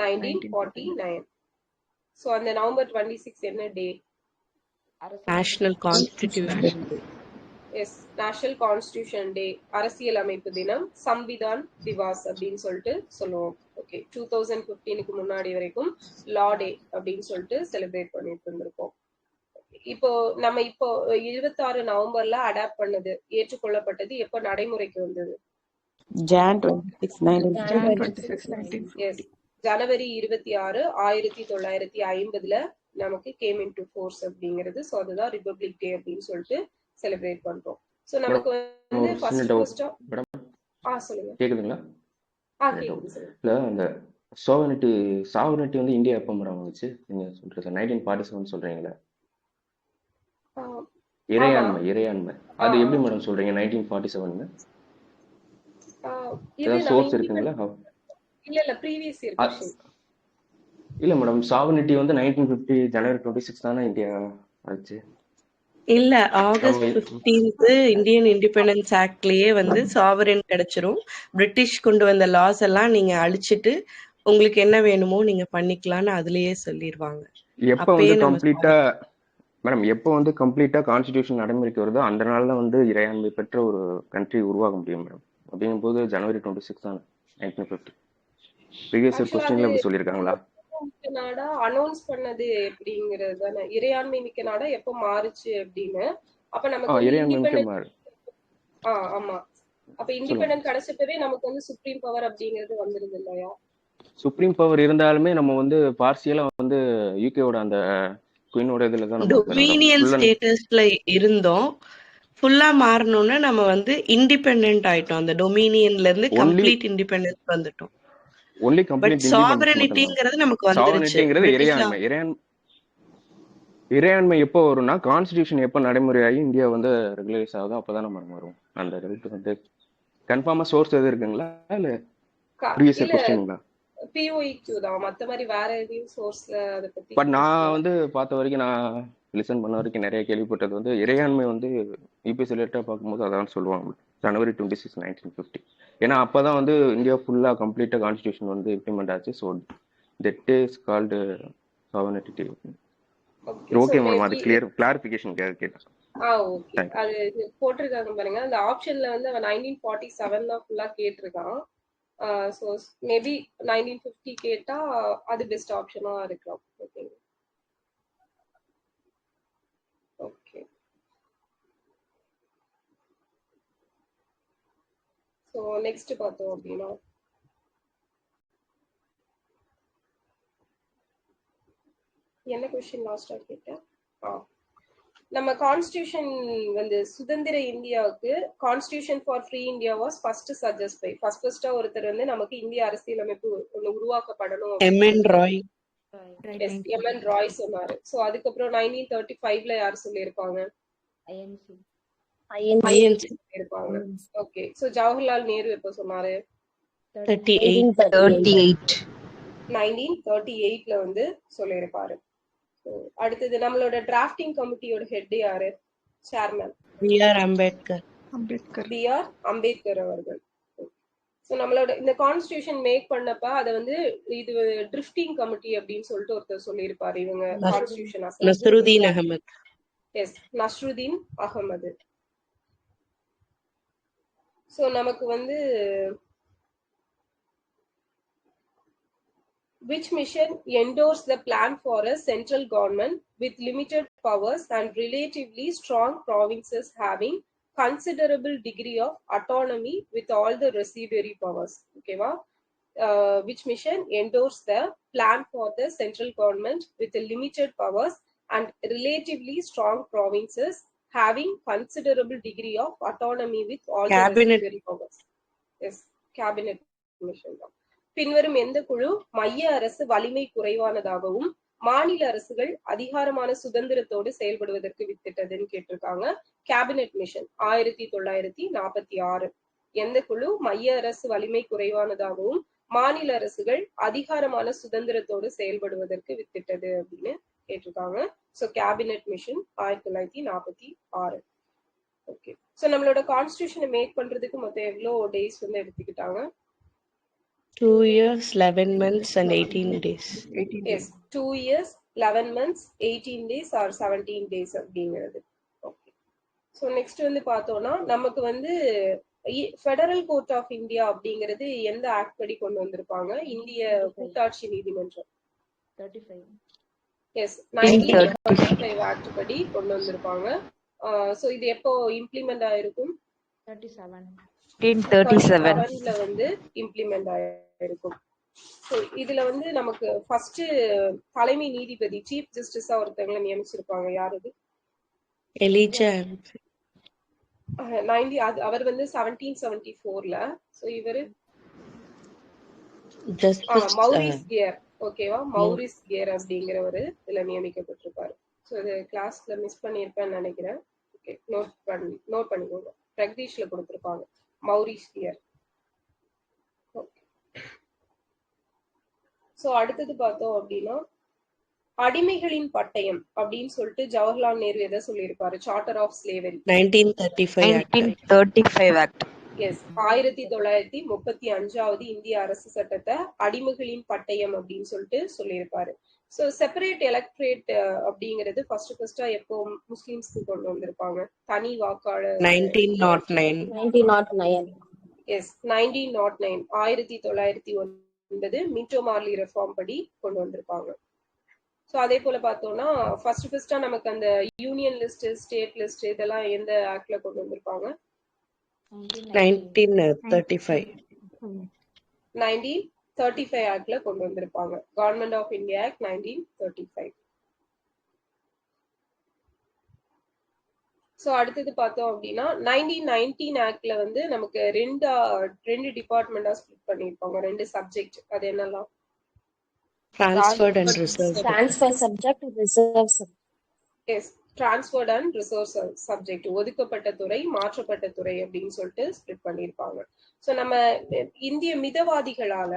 1949. சோ அந்த நவம்பர் 26 என்ன day? National constitution yes, national constitution day, அரசியல் அமைப்பு தினம், சம்விதான் திவாஸ் அப்படின்னு சொல்லிட்டு சொல்லுவோம். ஓகே. 2015க்கு முன்னாடி வரைக்கும் லா டே அப்படின்னு சொல்லிட்டு செலிப்ரேட் பண்ணிட்டு இருந்திருக்கோம். இப்போ 26 நவம்பர்ல அடாப்ட் பண்ணது, ஏற்றுக்கொள்ளப்பட்டது, எப்ப நடைமுறைக்கு வந்தது? Jan 26, 1950. எஸ், ஜனவரி 26, 1950 நமக்கு கேம் இன்டு ஃபோர்ஸ் அப்படிங்கிறது. ஸோ அதுதான் ரிபப்ளிக் டே அப்படின்னு சொல்லிட்டு செலிப்ரேட் பண்றோம். ஸோ நமக்கு வந்து ஃபர்ஸ்ட் சொல்லுங்க. கேக்குதுங்களா? கேக்குது சார். இல்ல அந்த சாவர்னிட்டி வந்து இந்தியா எப்போ மேடம் வந்துச்சு? நீங்க சொல்றது 1947 சொல்றீங்களா? இறையாண்மை அது எப்படி மேடம் சொல்றீங்க 1947? சோர்ஸ் இருக்குங்களா? இல்ல ப்ரீவியஸ் இயர் क्वेश्चन. இல்ல மேடம், சாவர்னிட்டி வந்து 1950 ஜனவரி 26 தானே இந்தியா ஆச்சு. இல்ல, ஆகஸ்ட் 15 இந்தியன் இண்டிபெண்டன்ஸ் ஆக்ட்லயே வந்து சாவரின் கிடைச்சிரும். பிரிட்டிஷ் கொண்டு வந்த லாஸ் எல்லாம் நீங்க அழிச்சிட்டு உங்களுக்கு என்ன வேணுமோ நீங்க பண்ணிக்கலாம்னு அதுலயே சொல்லிடுவாங்க. எப்போ அப்பயே வந்து நம்ம கம்ப்ளீட்டா மேடம் எப்போ வந்து கம்ப்ளீட்டா கான்ஸ்டிடியூஷன் நடைமுறைக்கு வருதோ அந்த நாள் தான் வந்து இறையாண்மை பெற்ற ஒரு கண்ட்ரி உருவாக முடியும் மேடம். அப்படிங்கும்போது ஜனவரி 26 தான் 1950. ப்ரீவியஸ் ஆக்சுவலா அது கொஸ்டின்ல அப்படி சொல்லியிருக்காங்களா? மிக்க நாடா அனௌன்ஸ் பண்ணது எப்படிங்கிறது தானே, இறையாண்மை மிக்க நாடா எப்போ மாறுச்சு அப்படின்னு. அப்ப நமக்கு வந்து இறையாண்மை மிக்க இண்டிபெண்டன்ட். மாறு ஆமா. அப்ப சொல்லுங்க. இண்டிபெண்டன்ட் கிடைச்சப்பவே நமக்கு வந்து சுப்ரீம் பவர் அப்படிங்கிறது வந்துருது இல்லையா? சுப்ரீம் பவர் இருந்தாலுமே நம்ம வந்து பார்சியலா வந்து யூகேவோட அந்த குயினோட இதுல தான் நம்ம டொமினியன் ஸ்டேட்டஸ்ல இருந்தோம். ஃபுல்லா மாறணும்னா நம்ம வந்து இண்டிபெண்டன்ட் ஆயிட்டோம். அந்த டொமினியன்ல இருந்து கம்ப்ளீட் இண்டிபெண்டன்ஸ் வந்துட்டோம். ஒன்லி பட் கம்ப்ளீட் இண்டிபெண்டன்ஸ் மட்டும் தான். சாவரனிட்டிங்கிறது நமக்கு வந்துருச்சு. சாவரனிட்டிங்கிறது இறையாண்மை. இறையாண்மை எப்போ வரும்னா கான்ஸ்டிடியூஷன் எப்போ நடைமுறையாகி இந்தியா வந்து ரெகுலரைஸ் ஆகுதோ அப்பதான் நம்ம வரும். அந்த ரிசல்ட் வந்து கன்ஃபார்மா சோர்ஸ் எது இருக்குங்களா இல்ல ப்ரீவியஸ் இல்ல கொஸ்டின்ங்களா? POEQ தான், மத்த மாதிரி வேற எதையும் சோர்ஸ்ல அத பத்தி. பட் நான் வந்து பார்த்த வரைக்கும், நான் லிசன் பண்ண வரைக்கும் நிறைய கேள்விப்பட்டது வந்து இறையாண்மை வந்து யூபிஎஸ் ரிலேட்டா பார்க்கும்போது அதான் சொல்லுவாங்க, ஜனவரி 26, 1950. ஏன்னா அப்பதான் வந்து இந்தியா ஃபுல்லா கம்ப்ளீட்டா கான்ஸ்டிடியூஷன் வந்து இம்ப்ளிமெண்ட் ஆச்சு. So that is called sovereignty. Okay madam, அது கிளாரிஃபிகேஷன் கேட்டேன். ஓகே. அது போட்டிருக்காங்க பாருங்க, அந்த ஆப்ஷன்ல வந்து அவன் 1947 தான் ஃபுல்லா கேட்டிருக்கான். ஸோ மேபி 1950 கேட்டா அது பெஸ்ட் ஆப்ஷனா இருக்கலாம். Okay okay. ஸோ நெக்ஸ்ட் பார்த்தோம் அப்படின்னா என்ன கொஸ்டின் லாஸ்டா கேட்டேன். நம்ம கான்ஸ்டிடியூஷன் வந்து சுதந்திர இந்தியாவுக்கு constitution for free India was first suggest by ஃபர்ஸ்டா ஒருத்தர் வந்து நமக்கு இந்திய அரசியலமைப்பு ஒண்ணு உருவாக்கப்படணும். எம்என் ராய் சொன்னாரு. சோ அதுக்கப்புறம் 1935ல யார் சொல்லியிருப்பாங்க? இருப்பாங்க. ஓகே. சோ ஜவஹர்லால் நேரு எப்ப சொன்னாரு? 1938ல வந்து சொல்லியிருப்பாரு. அடுத்தது நம்மளோட டிராஃப்டிங் கமிட்டியோட ஹெட் யாரு? Chairman B.R. அம்பேத்கர் அவர்கள். ஸோ நம்மளோட இந்த கான்ஸ்டிடியூஷன் மேக் பண்ணப்ப அதை வந்து இது ட்ரிஃப்டிங் கமிட்டி அப்படின்னு சொல்லிட்டு ஒருத்தர் சொல்லியிருப்பாரு. இவங்க கான்ஸ்டிடியூஷன் நஸ்ருதீன் அகமது. ஸோ நமக்கு வந்து which mission endorsed the plan for a central government with limited powers and relatively strong provinces having considerable degree of autonomy with all the residuary powers. Okay va? Which mission endorsed the plan for the central government with limited powers and relatively strong provinces having considerable degree of autonomy with all the residuary powers. Yes, cabinet mission. பின்வரும் எந்த குழு மைய அரசு வலிமை குறைவானதாகவும் மாநில அரசுகள் அதிகாரமான சுதந்திரத்தோடு செயல்படுவதற்கு வித்திட்டதுன்னு கேட்டிருக்காங்க. Cabinet mission 1946. எந்த குழு மைய அரசு வலிமை குறைவானதாகவும் மாநில அரசுகள் அதிகாரமான சுதந்திரத்தோடு செயல்படுவதற்கு வித்திட்டது அப்படின்னு கேட்டிருக்காங்க. So cabinet mission 1946. Okay. So நம்மளோட கான்ஸ்டிடியூஷனை மேக் பண்றதுக்கு மொத்தம் எவ்வளோ டேஸ் வந்து எடுத்துக்கிட்டாங்க? 2 years, 11 months and 18 days. Yes, 2 years, 11 months, 18 days or 17 days அப்படிங்கிறது. ஓகே. ஸோ நெக்ஸ்ட் வந்து பார்த்தோம்னா நமக்கு வந்து ஃபெடரல் கோர்ட் ஆஃப் இந்தியா அப்படிங்கிறது எந்த ஆக்ட் படி கொண்டு வந்திருப்பாங்க? இந்திய கூட்டாட்சி நீதிமன்றம். 1935 ஆக்ட் படி கொண்டு வந்திருப்பாங்க. ஸோ இது எப்போ இம்ப்ளிமெண்ட் ஆயிருக்கும்? 1937ல வந்து இம்ப்ளிமெண்ட் ஆயிருக்கும். ஸோ இதுல வந்து நமக்கு ஃபர்ஸ்ட் தலைமை நீதிபதி சீஃப் ஜஸ்டிஸா ஒருத்தவங்களை நியமிச்சிருப்பாங்க. யாரு? எலிஜா. அவர் வந்து 1774ல. ஸோ இவரு மௌரிஸ் கியர். ஓகேவா? மௌரிஸ் கியர் அப்படிங்கிறவரு இதுல நியமிக்கப்பட்டிருப்பாரு. ஸோ இது கிளாஸ்ல மிஸ் பண்ணியிருப்பேன்னு நினைக்கிறேன். ஓகே, நோட் பண்ணிக்கோங்க. பிரக்தீஷ்ல கொடுத்திருப்பாங்க மௌரிஸ் கியர். சோ அடுத்தது பார்த்தோம் அப்படின்னா அடிமைகளின் பட்டயம் அப்படின்னு சொல்லிட்டு ஜவஹர்லால் நேரு எதை சொல்லியிருப்பாரு? Charter of slavery 1935 act. Yes 1935வது இந்திய அரசு சட்டத்தை அடிமைகளின் பட்டயம் அப்படின்னு சொல்லிட்டு சொல்லியிருப்பாரு. ஸோ செப்பரேட் எலக்ட்ரேட் அப்படிங்கிறது ஃபர்ஸ்டா எப்போ முஸ்லிம்ஸ்க்கு கொண்டு வந்திருப்பாங்க, தனி வாக்காளர் 1909. எஸ் 1909 1909 மின்டோ மார்லி ரெஃபார்ம் படி கொண்டு வந்திருப்பாங்க. ஸோ அதே போல பார்த்தோம்னா ஃபர்ஸ்டா நமக்கு அந்த யூனியன் லிஸ்ட் ஸ்டேட் லிஸ்ட் இதெல்லாம் எந்த ஆக்ட்ல கொண்டு வந்திருப்பாங்க? 1935 ஆக்ட்ல கொண்டு வந்திருப்பாங்க. Government of India act 1935. So அடுத்தது பார்த்தோம் அப்படின்னா 1919 ஆக்ட்ல வந்து நமக்கு ரெண்டு டிபார்ட்மெண்டா ஸ்பிளிட் பண்ணியிருப்பாங்க, 2 சப்ஜெக்ட். அது என்னெல்லாம்? Transferred and reserved. Transfer subject, reserve subject. Yes transferred and resource subject, ஒதுக்கப்பட்ட துறை மாற்றப்பட்ட துறை அப்படின்னு சொல்லிட்டு ஸ்பிளிட் பண்ணியிருப்பாங்க. ஸோ நம்ம இந்திய மிதவாதிகளால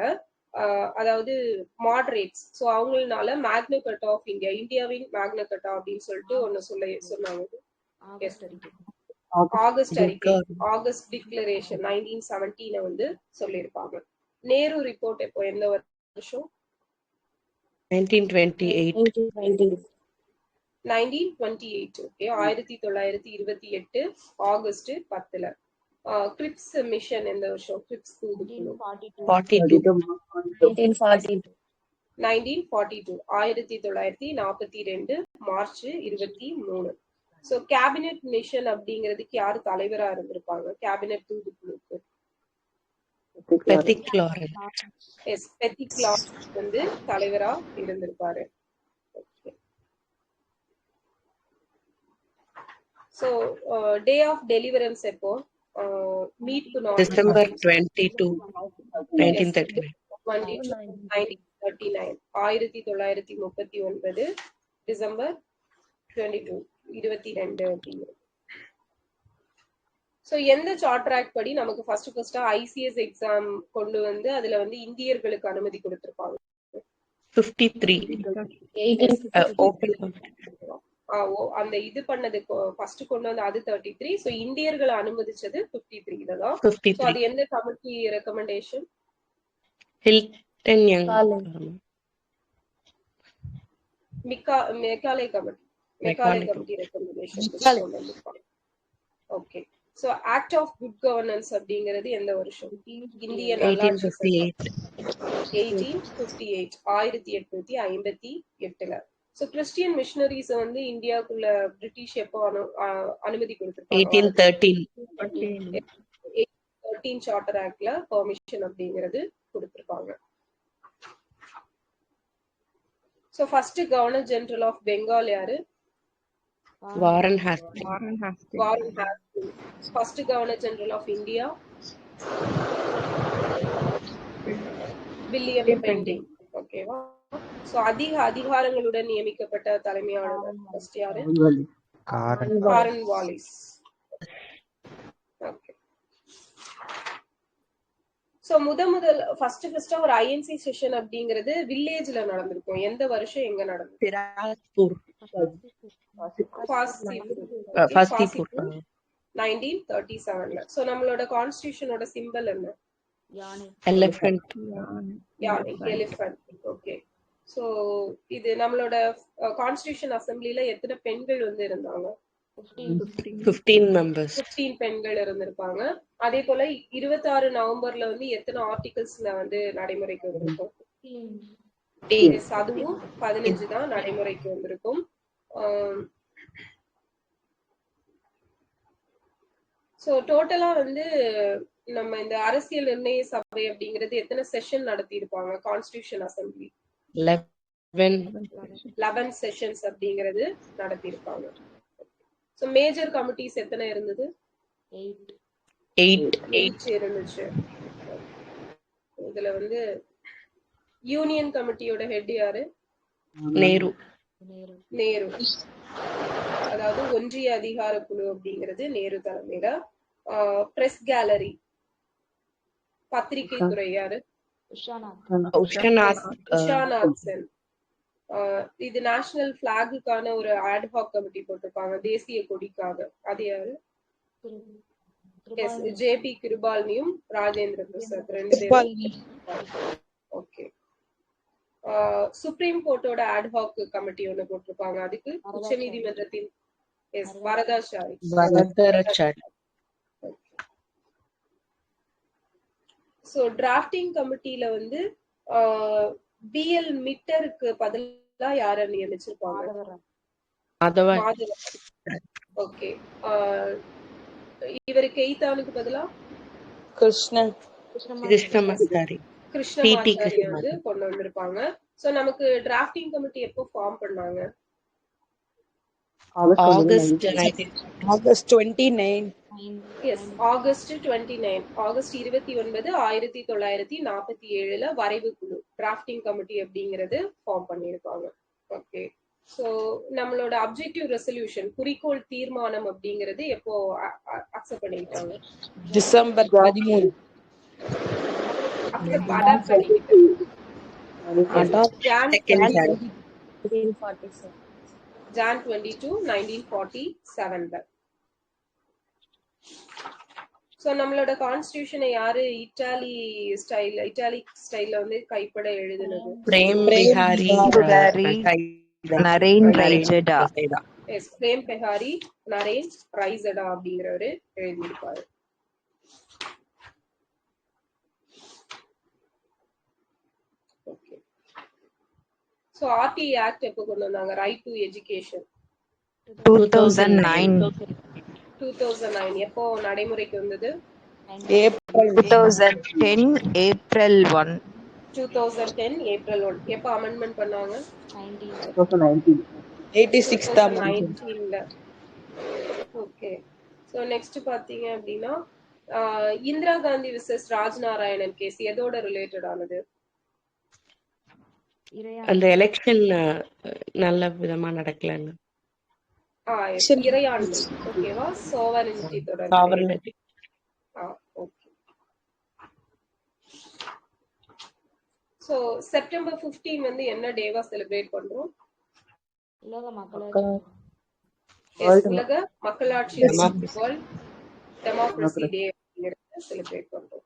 அதாவது மாடரேட்ஸ், ஸோ அவங்களால மேக்னா கர்ட்டா ஆஃப் இந்தியா, இந்தியாவின் மேக்னா கர்ட்டா அப்படின்னு சொல்லிட்டு ஒன்னு சொன்னாங்க. ஆகஸ்ட் அறிக்கை, ஆகஸ்ட் டிக்ளரேஷன் 1917 வந்து சொல்லியிருப்பாங்க. நேரு ரிப்போர்ட் எப்போ, எந்த வருஷம்? 1928. Okay, 1928 August 10. கிரிப்ஸ் மிஷன் எந்த வருஷம்? Cripps 1942 1942 March 23. So cabinet mission அப்படிங்கிறதுக்கு யாரு தலைவரா இருந்திருப்பாங்க? கேபினெட் தூதுக்குழுக்கு Pethick Lawrence. Yes Pethick Lawrence வந்து தலைவரா இருந்திருப்பாரு. ஸோ டே ஆஃப் டெலிவரன்ஸ் எப்போ? மீட்பு நாள் December 22, 1939. 1939 1939 டிசம்பர் 22 அப்படிங்கிறது. ஸோ எந்த சார்ட்டர் ஆக்ட் படி நமக்கு ஃபர்ஸ்டா ஐசிஎஸ் எக்ஸாம் கொண்டு வந்து அதுல வந்து இந்தியர்களுக்கு அனுமதி கொடுத்திருப்பாங்க? 53. Open. அந்த இது பண்ணது ஃபர்ஸ்ட் கொண்டு வந்து அது 33. ஸோ இந்தியர்களை அனுமதிச்சது 53 தான். ஸோ அது எந்த committee recommendation? Hilton Young. Macaulay committee recommendation. Okay, so act of good governance அப்படிங்கிறது எந்த வருஷம்? இந்திய நல்லாட்சி சட்டம் 1858 1858. ஸோ கிறிஸ்டியன் மிஷனரிஸ் வந்து இந்தியாவுக்குள்ள பிரிட்டிஷ் எப்போ அனுமதி கொடுத்திருப்பாங்க? 1813 சார்ட்டர் ஆக்ட்ல பெர்மிஷன் அப்படிங்கிறது கொடுத்திருப்பாங்க. So first governor general of Bengal யாரு? Warren Hastings. First governor general of India William Bentinck. ஓகேவா? சோ அதிக அதிகாரங்களுடன் நியமிக்கப்பட்ட தலைமை ஆளுநர் ஃபர்ஸ்ட் யாரு? Cornwallis. ஓகே, சோ முதல் ஃபர்ஸ்ட் ஒரு ஐஎன்சி செஷன் அப்படிங்கிறது வில்லேஜ்ல நடந்திருக்கும். எந்த வருஷம் எங்க நடந்தது? பாசிப்பூர் 1937ல. சோ நம்மளோட கான்ஸ்டிடியூஷனோட சிம்பல் என்ன? எலிஃபண்ட். எலிஃபண்ட். ஓகே, சோ இது நம்மளோட கான்ஸ்டிடியூஷன் அசெம்பிளில எத்தனை பெண்கள் வந்து இருந்தாங்க? 15 members. 15 பெண்கள் இருந்திருப்பாங்க. அதே போல 26 நவம்பர்ல வந்து எத்தனை ஆர்டிகல்ஸ்ல வந்து நடைமுறைக்கு வந்திருக்கும்? அதுவும் 15 தான் நடைமுறைக்கு வந்திருக்கும். சோ டோட்டலா வந்து நம்ம இந்த அரசியல் நிர்ணய சபை அப்படிங்கிறது எத்தனை செஷன் நடத்தி இருப்பாங்க? கான்ஸ்டிடியூஷன் அசெம்பிளி 11 செஷன்ஸ் அப்படிங்கிறது நடத்தி இருப்பாங்க. சோ மேஜர் கமிட்டிஸ் எத்தனை இருந்தது? 8 இருந்துச்சு. இதுல வந்து யூனியன் கமிட்டியோட ஹெட் யாரு? நேரு. அதாவது ஒன்றிய அதிகார குழு அப்படிங்கிறது நேரு தலைமையில. பிரஸ் கேலரி பத்திரிகை துறை யாரு? உஷாநாத் சென். இது நேஷனல் பிளாகுக்கான ஒரு ஆட்ஹாக் கமிட்டி போட்டிருப்பாங்க, தேசிய கொடிக்காக. அது யாரு? எஸ் ஜேபி கிருபால்னியும் ராஜேந்திர பிரசாத் 2 பேரும். ஓகே. சுப்ரீம் கோர்ட்டோட அட்ஹாக் கமிட்டி ஒண்ணு போட்டிருப்பாங்க. அதுக்கு உச்ச நீதிமன்றத்தின் எஸ் வரதாச்சாரி. சோ டிராஃப்டிங் கமிட்டில வந்து பிஎல் மிட்டருக்கு பதிலா யார நியமிச்சிருப்பாங்க? ஓகே. இவருக்கு எய்தானுக்கு பதிலா கிருஷ்ணமாச்சாரி வந்து கொண்டு வந்திருப்பாங்க. சோ நமக்கு டிராஃப்டிங் கமிட்டி எப்போ ஃபார்ம் பண்ணாங்க? ஆகஸ்ட் 29. Yes August 29. ஆகஸ்ட் 29 1947 வரைவு குழு டிராஃப்டிங் கமிட்டி அப்படிங்கறது ஃபார்ம் பண்ணிருக்காங்க. ஓகே. சோ நம்மளோட அப்ஜெக்டிவ் ரெசல்யூஷன் குறிக்கோள் தீர்மானம் அப்படிங்கறது எப்போ அக்செப்ட் பண்ணிருக்காங்க? டிசம்பர் 13. அடாப்ட் பண்ணிக்கிட்டு Jan 22, 1947. சோ நம்மளோட கான்ஸ்டிடியூஷனை யாரு இட்டாலிக் ஸ்டைல்ல வந்து கைப்பட எழுதுனது? பிரேம் பிஹாரி நரேன் ரைஜடா. எஸ் பிரேம் பிஹாரி நரேன் ரைஜடா அப்படிங்கிறவரு எழுதியிருப்பாரு. ஓகே. சோ ஆர்டிஐ ஆக்ட் எப்போ கொண்டு வந்தாங்க? ரைட் டு எஜுகேஷன் 2009 எப்போ நடைமுறைக்கு வந்தது? April 2010 April 1. 2010 ஏப்ரல் 1. எப்போ அமெண்ட்மென்ட் பண்ணாங்க? 2019. ஓகே. சோ நெக்ஸ்ட் பாத்தீங்க அப்படின்னா இந்திரா காந்தி விசஸ் ராஜ்நாராயணன் கேஸ் எதோட ரிலேட்டட் ஆனது? அந்த எலெக்ஷன் நல்ல விதமா நடக்கலன்னு. இறையாண்மை. ஓகேவா? சோவரினிட்டி தொடர்பு. ஓகே. சோ செப்டம்பர் 15 வந்து என்ன டேவா செலிப்ரேட் பண்றோம்? உலக மக்களாட்சி வேர்ல்ட் டெமோக்ரசி டே செலிப்ரேட் பண்றோம்.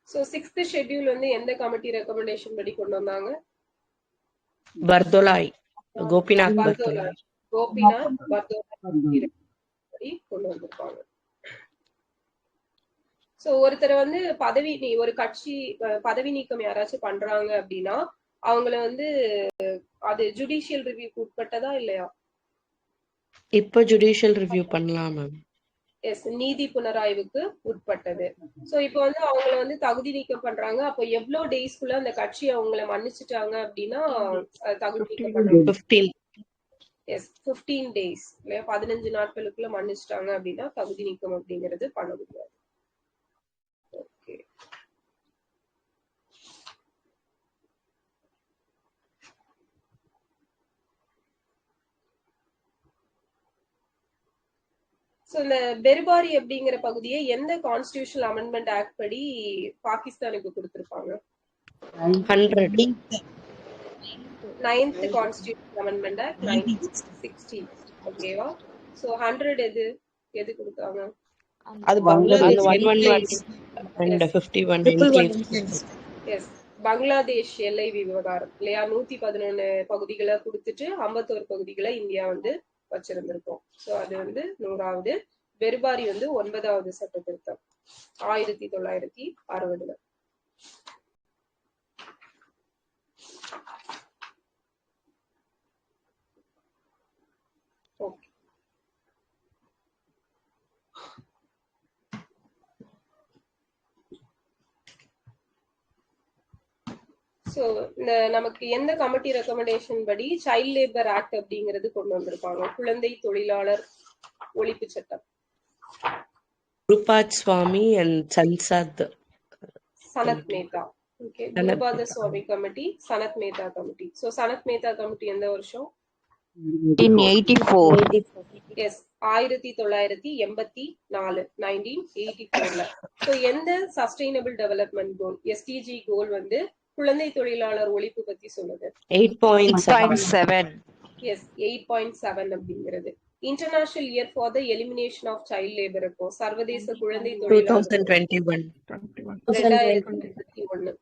சோ 6th ஷெட்யூல் வந்து எந்த கமிட்டி ரெக்கமெண்டேஷன் படி கொண்டு வந்தாங்க? கோபிநாத் படி கொண்டு வந்திருப்பாங்க. சோ ஒருத்தர் வந்து ஒரு கட்சி பதவி நீக்கம் யாராச்சும் பண்றாங்க அப்படின்னா அவங்கள வந்து அது ஜுடிஷியல் ரிவ்யூக்கு உட்பட்டதா இல்லையா? இப்ப ஜுடிஷியல் ரிவ்யூ பண்ணலாம் மேம். எஸ் நீதி புனராய்வுக்கு உட்பட்டது. சோ இப்போ வந்து அவங்கள வந்து தகுதி நீக்கம் பண்றாங்க. அப்போ எவ்வளவு டேஸ்க்குள்ள அந்த கட்சி அவங்கள மன்னிச்சுட்டாங்க அப்படின்னா தகுதி நீக்கம் பண்ணாங்க? 15 டேஸ் இல்லையா? 15 நாட்களுக்குள்ள மன்னிச்சுட்டாங்க அப்படின்னா தகுதி நீக்கம் அப்படிங்கிறது பண்ண முடியாது. ஓகே. சோ இந்த பெர்பாரி அப்படிங்கிற பகுதியை எந்த கான்ஸ்டிடியூஷனல் அமெண்ட்மெண்ட் ஆக்ட் படி பாகிஸ்தானுக்கு கொடுத்திருப்பாங்க? 9th constitutional amendment act 1960. ஓகேவா? சோ 100 எது கொடுத்தாங்க? அது பங்களாதேஷ் and 51 எஸ் பங்களாதேஷ் எல்லை விவகாரம் இல்லையா? 111 பகுதிகளை கொடுத்துட்டு 51 பகுதிகளை இந்தியா வந்து வச்சிருந்திருக்கோம். சோ அது வந்து 100வது. பெர்பாரி வந்து 9வது சட்ட திருத்தம் 1960. ஓகே. சோ இந்த நமக்கு எந்த கமிட்டி ரெக்கமெண்டேஷன் படி சைல்ட் லேபர் ஆக்ட் அப்படிங்கிறது கொண்டு வந்திருப்பாங்க? குழந்தை தொழிலாளர் ஒழிப்பு சட்டம். Gurupad Swamy and Sanat Mehta. Okay. Gurupad Swamy committee, Sanat Mehta committee. So Sanat Mehta committee எந்த வருஷம்? 1984. எஸ் 1984 1984ல. சோ எந்த sustainable development goal SDG goal வந்து குழந்தை தொழிலாளர் ஒழிப்பு பத்தி சொல்லுது. 8.7. எஸ் 8.7 அப்படிங்கிறது. International year for the elimination of child labour இருக்கும். சர்வதேச குழந்தை தொழிலாளர்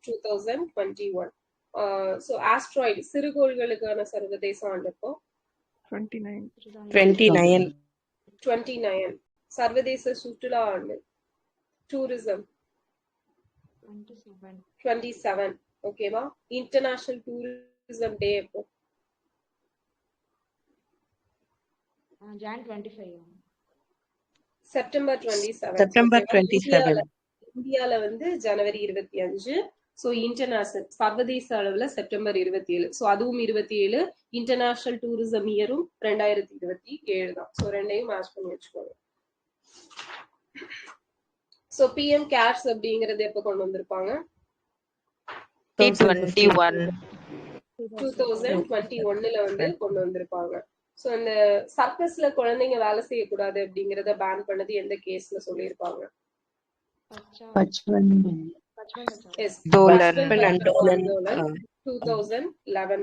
2021. ஸோ ஆஸ்ட்ராய்டு சிறுகோள்களுக்கான சர்வதேச ஆண்டு இருக்கும் 29. சர்வதேச சுற்றுலா ஆண்டு டூரிசம் 27. ஓகேவா? இன்டர்நேஷனல் டூரிசம் டே எப்போ? செப்டம்பர் 27. இந்தியால வந்து ஜனவரி 25. ஸோ இன்டர்நேஷனல் சர்வதேச அளவுல செப்டம்பர் 27. ஸோ அதுவும் 27. இன்டர்நேஷனல் டூரிசம் இயரும் 2027 தான். ஸோ ரெண்டையும் மேட்ச் பண்ணி வச்சுக்கோங்க. ஸோ பிஎம் கேர்ஸ் அப்படிங்கறது எப்ப கொண்டு வந்திருப்பாங்க? 2021ல வந்து கொண்டு வந்திருப்பாங்க. ஸோ இந்த சர்க்கஸ்ல குழந்தைங்க வேலை செய்யக்கூடாது அப்படிங்கறத பேன் பண்ணது எந்த கேஸ்ல சொல்லியிருப்பாங்க? Yes, Bachchan Andolan 2011.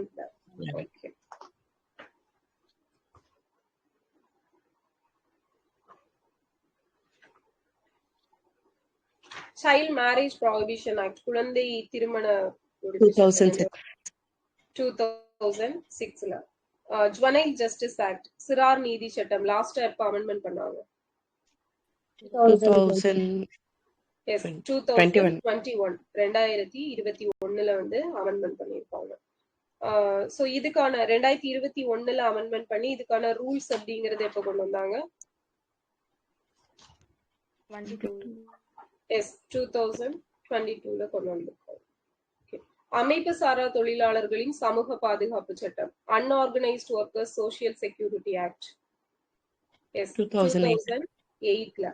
Okay. Child Marriage Prohibition Act குழந்தை திருமண 2006ல. Juvenile Justice Act சிறார் நீதி சட்டம் லாஸ்ட் எப்ப அமெண்ட்மென்ட் பண்ணாங்க? 2021 2021ல வந்து அமெண்ட்மென்ட் பண்ணிருப்பாங்க. சோ இதுக்கான 2021ல அமெண்ட்மென்ட் பண்ணி இதுக்கான ரூல்ஸ் அப்படிங்கறது எப்ப கொண்டு வந்தாங்க? 2022ல கொண்டு வந்திருக்காங்க. அமைப்பு சாரா தொழிலாளர்களின் சமூக பாதுகாப்பு சட்டம் unorganised workers social security act 2008ல.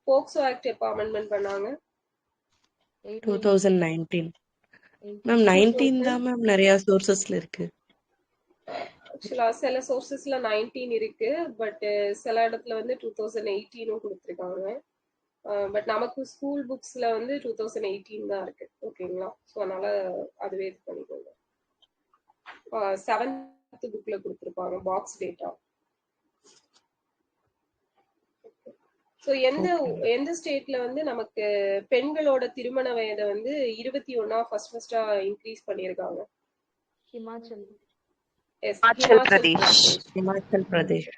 போக்சோ ஆக்ட் எப்ப அமெண்ட்மென்ட் பண்ணாங்க? 2019. மேம் 19 தான் மேம் நிறைய சோர்சஸ்ல இருக்கு. ஆக்சுவலா சில சோர்சஸ்ல 19 இருக்கு, பட் சில இடத்துல வந்து 2018 கொடுத்திருக்காங்க. பட் நமக்கு ஸ்கூல் புக்ஸ்ல வந்து 2018 தான் இருக்கு. ஓகேங்களா? ஸோ அதனால அதுவே இது பண்ணிக்கோங்க. 7th புக்ல கொடுத்திருப்பாங்க பாக்ஸ் டேட்டா. ஸோ எந்த ஸ்டேட்ல வந்து நமக்கு பெண்களோட திருமண வயதை வந்து 21 ஃபர்ஸ்டா இன்க்ரீஸ் பண்ணியிருக்காங்க? Himachal Pradesh.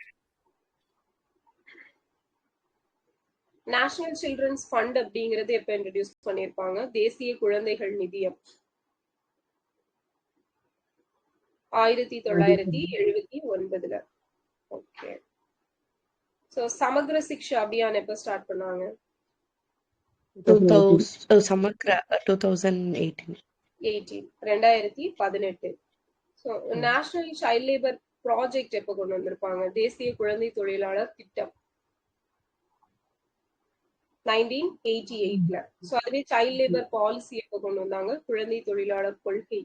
National children's fund அப்படிங்கறது எப்ப இன்ட்ரோடியூஸ் பண்ணிருப்பாங்க? தேசிய குழந்தைகள் நிதியம் 1979ல. ஓகே. சோ சமக்ர சிக்ஷா அபியான் எப்ப ஸ்டார்ட் பண்ணாங்க? 2018. So national child labour project எப்ப கொண்டு வந்திருப்பாங்க? தேசிய குழந்தை தொழிலாளர் திட்டம் 1988ல. சோ அதுவே சைல்ட் லேபர் பாலிசி எப்ப கொண்டு வந்தாங்க? குழந்தை தொழிலாளர் கொள்கை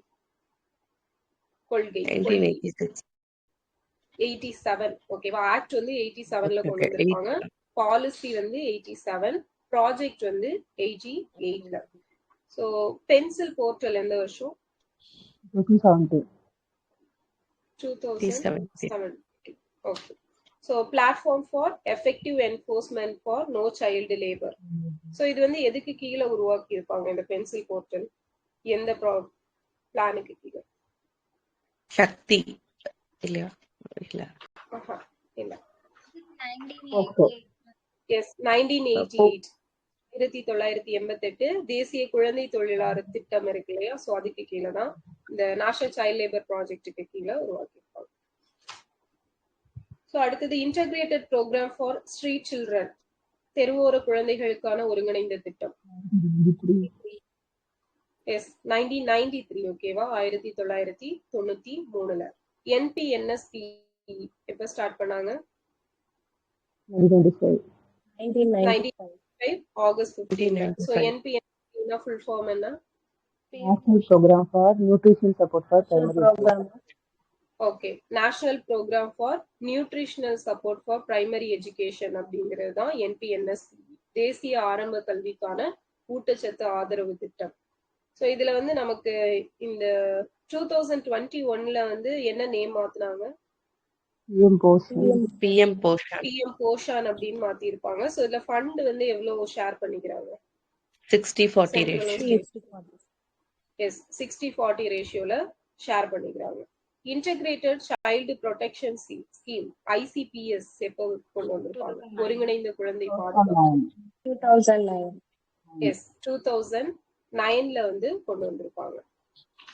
87. ஓகேவா? ஆக்ட் வந்து 87ல கொண்டு வந்திருப்பாங்க. பாலிசி வந்து 87, ப்ராஜெக்ட் வந்து 88ல. சோ பென்சில் போர்ட்டல் எந்த வருஷம்? 2007. Okay. So platform for effective enforcement for no child labor. So இது வந்து எதுக்கு கீழ உருவாக்கி இருப்பாங்க இந்த பென்சில் போர்ட்டல்? எந்த பிளானுக்கு கீழ? சக்தி இல்லையா? இல்ல. Yes, 1988. 1988 தேசிய குழந்தை தொழிலாளர் திட்டம் இருக்கு இல்லையா? சோ அதுக்கு கீழ தான் இந்த நேஷனல் சைல்ட் லேபர் ப்ராஜெக்ட்டுக்கு கீழ உருவாக்கி இருப்பாங்க. ஸோ அடுத்தது integrated programme for street children தெருவோர குழந்தைகளுக்கான ஒருங்கிணைந்த திட்டம் 1993. ஓகேவா? 1993ல. என்பிஎன்எஸ்பி எப்ப ஸ்டார்ட் பண்ணாங்க? 1995 ஆகஸ்ட் 15. ஸோ என்பிஎன்எஸ்பி ஃபுல் ஃபார்ம் என்ன? National Program for Nutrition Support for Primary Education. Okay. National program for nutritional support for primary education அப்படிங்கிறது தான் என்பிஎன்எஸ், தேசிய ஆரம்ப கல்விக்கான ஊட்டச்சத்து ஆதரவு திட்டம். ஸோ இதுல வந்து நமக்கு இந்த 2021ல வந்து என்ன நேம் மாத்துனாங்க? பிஎம் போஷன் பிஎம் போஷான் அப்படின்னு மாத்திருப்பாங்க. ஸோ இதுல ஃபண்ட் வந்து எவ்வளவு ஷேர் பண்ணிக்கிறாங்க? 60-40 ரேஷியோ. எஸ், 60-40 ரேஷியோல ஷேர் பண்ணிக்கிறாங்க. இன்டகிரேட்டட் சைல்டு ப்ரொடெக்ஷன் ஸ்கீம் ஐசிபிஎஸ் எப்போ கொண்டு வந்திருப்பாங்க? ஒருங்கிணைந்த குழந்தை பாதுகாப்பு. 2009. எஸ், 2009ல வந்து கொண்டு வந்திருப்பாங்க.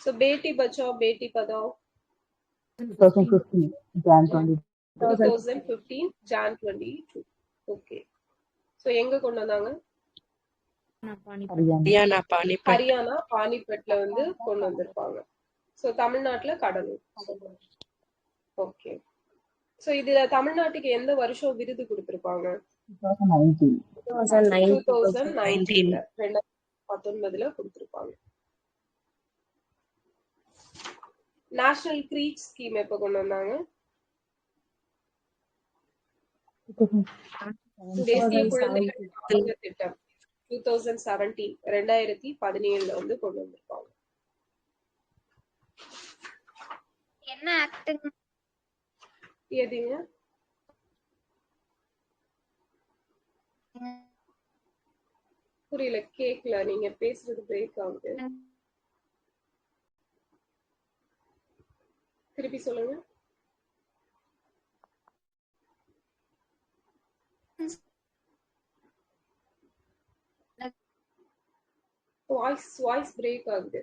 So Beti Bachao Beti பதாவ் 2015 Jan 20. 2015 Jan 22. Okay. So எங்க கொண்டு வந்தாங்க? ஹரியானா பானிபட்ல வந்து கொண்டு வந்திருப்பாங்க. ஸோ தமிழ்நாட்டுல கடலூர். ஓகே. ஸோ இதுல தமிழ்நாட்டுக்கு எந்த வருஷம் விருது கொடுத்திருப்பாங்க? 2019 2019ல கொடுத்திருப்பாங்க. நேஷனல் கிரீச் ஸ்கீம் எப்ப கொண்டு வந்தாங்க? தேசிய குழந்தைகள் காப்பீடு திட்டம் 2017 2017ல வந்து கொண்டு வந்திருப்பாங்க. என்ன ஆக்டிங்? எதுங்க? புரியல, கேக்கல, நீங்க பேசுறது பிரேக் ஆகுது. திருப்பி சொல்லுங்க. வாய்ஸ் பிரேக் ஆகுது.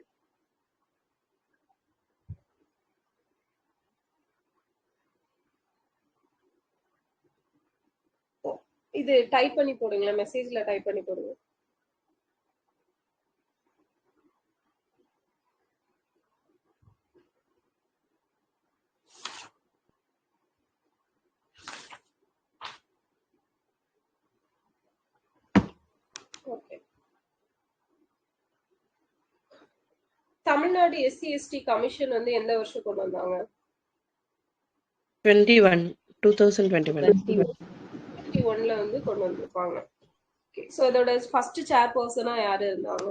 இது டைப் பண்ணி போடுங்க, மெசேஜ்ல டைப் பண்ணி போடுங்க. ஓகே. தமிழ்நாடு SC/ST கமிஷன் வந்து எந்த வருஷம் கொண்டு வந்தாங்க? 2021ல வந்து கொண்டு வந்திருப்பாங்க. ஓகே. சோ இதோட ஃபர்ஸ்ட் சேர்பர்சனா யாரு இருந்தாங்க?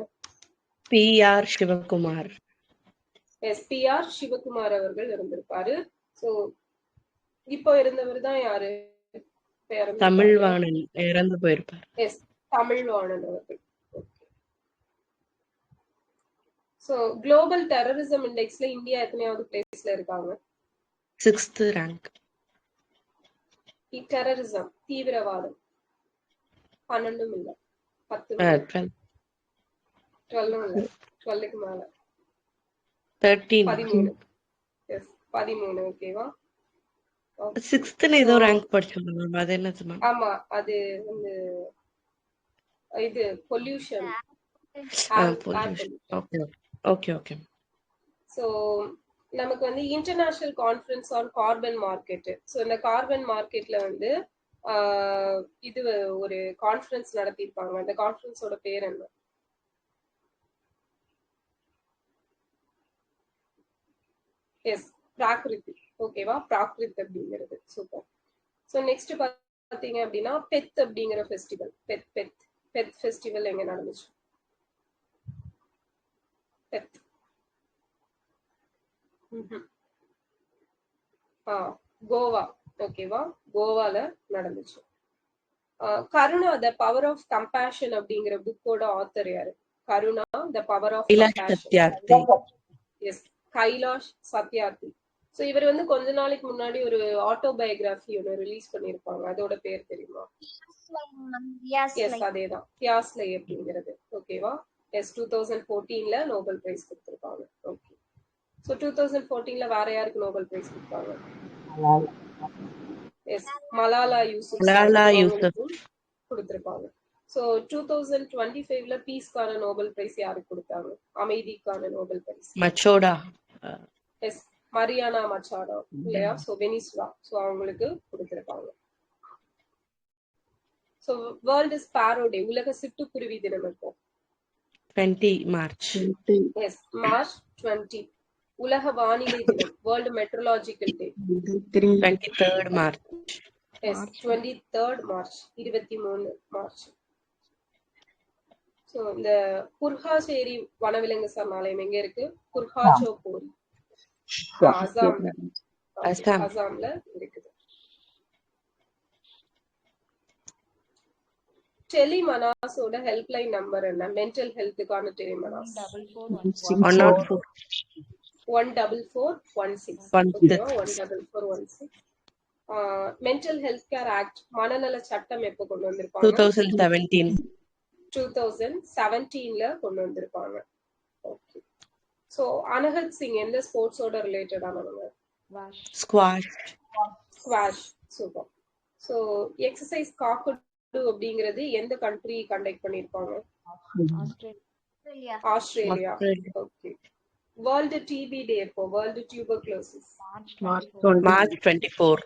PR Sivakumar. Yes, PR Sivakumar அவர்கள் இருந்திருப்பாரு. சோ இப்போ இருந்தவர் தான் யாரு? தமிழ்வாணன் இறந்து போயிருப்பார். எஸ், தமிழ்வாணன் அவர்கள். சோ குளோபல் டெரரிசம் இண்டெக்ஸ்ல இந்தியா எத்தனையாவது பிளேஸ்ல இருக்காங்க? 6th rank. டெரரிசம் தீவிரவாதம் 12 இல்ல 10 12 இல்ல 12க்கு மேல 13. எஸ், 13. ஓகேவா? 6th ஏதோ ரேங்க் படிச்சோம். அது என்னது? ஆமா, அது வந்து இது பொல்யூஷன். ஓகே. சோ நமக்கு வந்து international conference on carbon market. So இந்த கார்பன் மார்க்கெட்ல வந்து இது ஒரு கான்ஃபரன்ஸ் நடத்திருப்பாங்க. அந்த கான்ஃபரன்ஸோட பேர் என்ன? எஸ், பிராக்ரிதி. ஓகேவா? பிராக்ரித் அப்படிங்கிறது. சூப்பர். சோ நெக்ஸ்ட் பாத்தீங்க அப்படின்னா பெத் அப்படிங்கிற ஃபெஸ்டிவல். பெத் ஃபெஸ்டிவல் எங்க நடந்துச்சு? பெத் கோவா. ஓகேவா? கோவால நடந்துச்சு. Karuna the power of compassion அப்படிங்கிற புக்கோட ஆத்தர் யாரு? Karuna the power of compassion. Yes, Kailash Satyarthi. So இவர் வந்து கொஞ்ச நாளைக்கு முன்னாடி ஒரு ஆட்டோபயோகிராஃபி ஒன்று ரிலீஸ் பண்ணிருப்பாங்க. அதோட பேர் தெரியுமா? எஸ், அதேதான், தியாஸ்லை அப்படிங்கிறது. ஓகேவா? எஸ், 2014ல நோபல் பிரைஸ் கொடுத்திருப்பாங்க. ஓகே. சோ 2014ல வேற யாருக்கு நோபல் பிரைஸ் கொடுத்தாங்க? எஸ், மலாலா யூசுப் கொடுத்திருப்பாங்க. சோ 2025ல பீஸ்க்கான நோபல் பிரைஸ் யாருக்கு கொடுத்தாங்க? அமைதிக்கான நோபல் பிரைஸ் மச்சோடா. எஸ், மரியானா மச்சாடோ இல்லையா? So Venezuela. சோ அவங்களுக்கு கொடுத்திருப்பாங்க. சோ வேர்ல்ட் ஸ்பாரோ டே, உலக சிட்டுக்குருவி தினம் எப்போ? 20 மார்ச். S, March 20. உலக வானிலை தினம், world meteorological day, 23rd March. Yes, 23rd March 23 March. So இந்த குர்ஹாசேரி வனவிலங்கு சரணாலயம் எங்க இருக்கு? குர்ஹா சோபோரி, அசாம்ல. அசாம்ல இருக்குது. டெலிமனாஸோட ஹெல்ப்லைன் நம்பர் என்ன? மென்டல் ஹெல்த்துக்கான Telemanas 14416. Mental health care act, மனநல சட்டம் எப்ப கொண்டு வந்திருப்பாங்க? 2017ல கொண்டு வந்திருப்பாங்க. ஓகே. சோ அனஹத் சிங் எந்த ஸ்போர்ட்ஸோட ரிலேட்டடானவங்க? Squash. Super. So exercise Kakadu அப்படிங்கிறது எந்த கண்ட்ரி கண்டக்ட் பண்ணிருப்பாங்க? Australia. Okay. World TB day எப்போ? World tuberculosis March 24.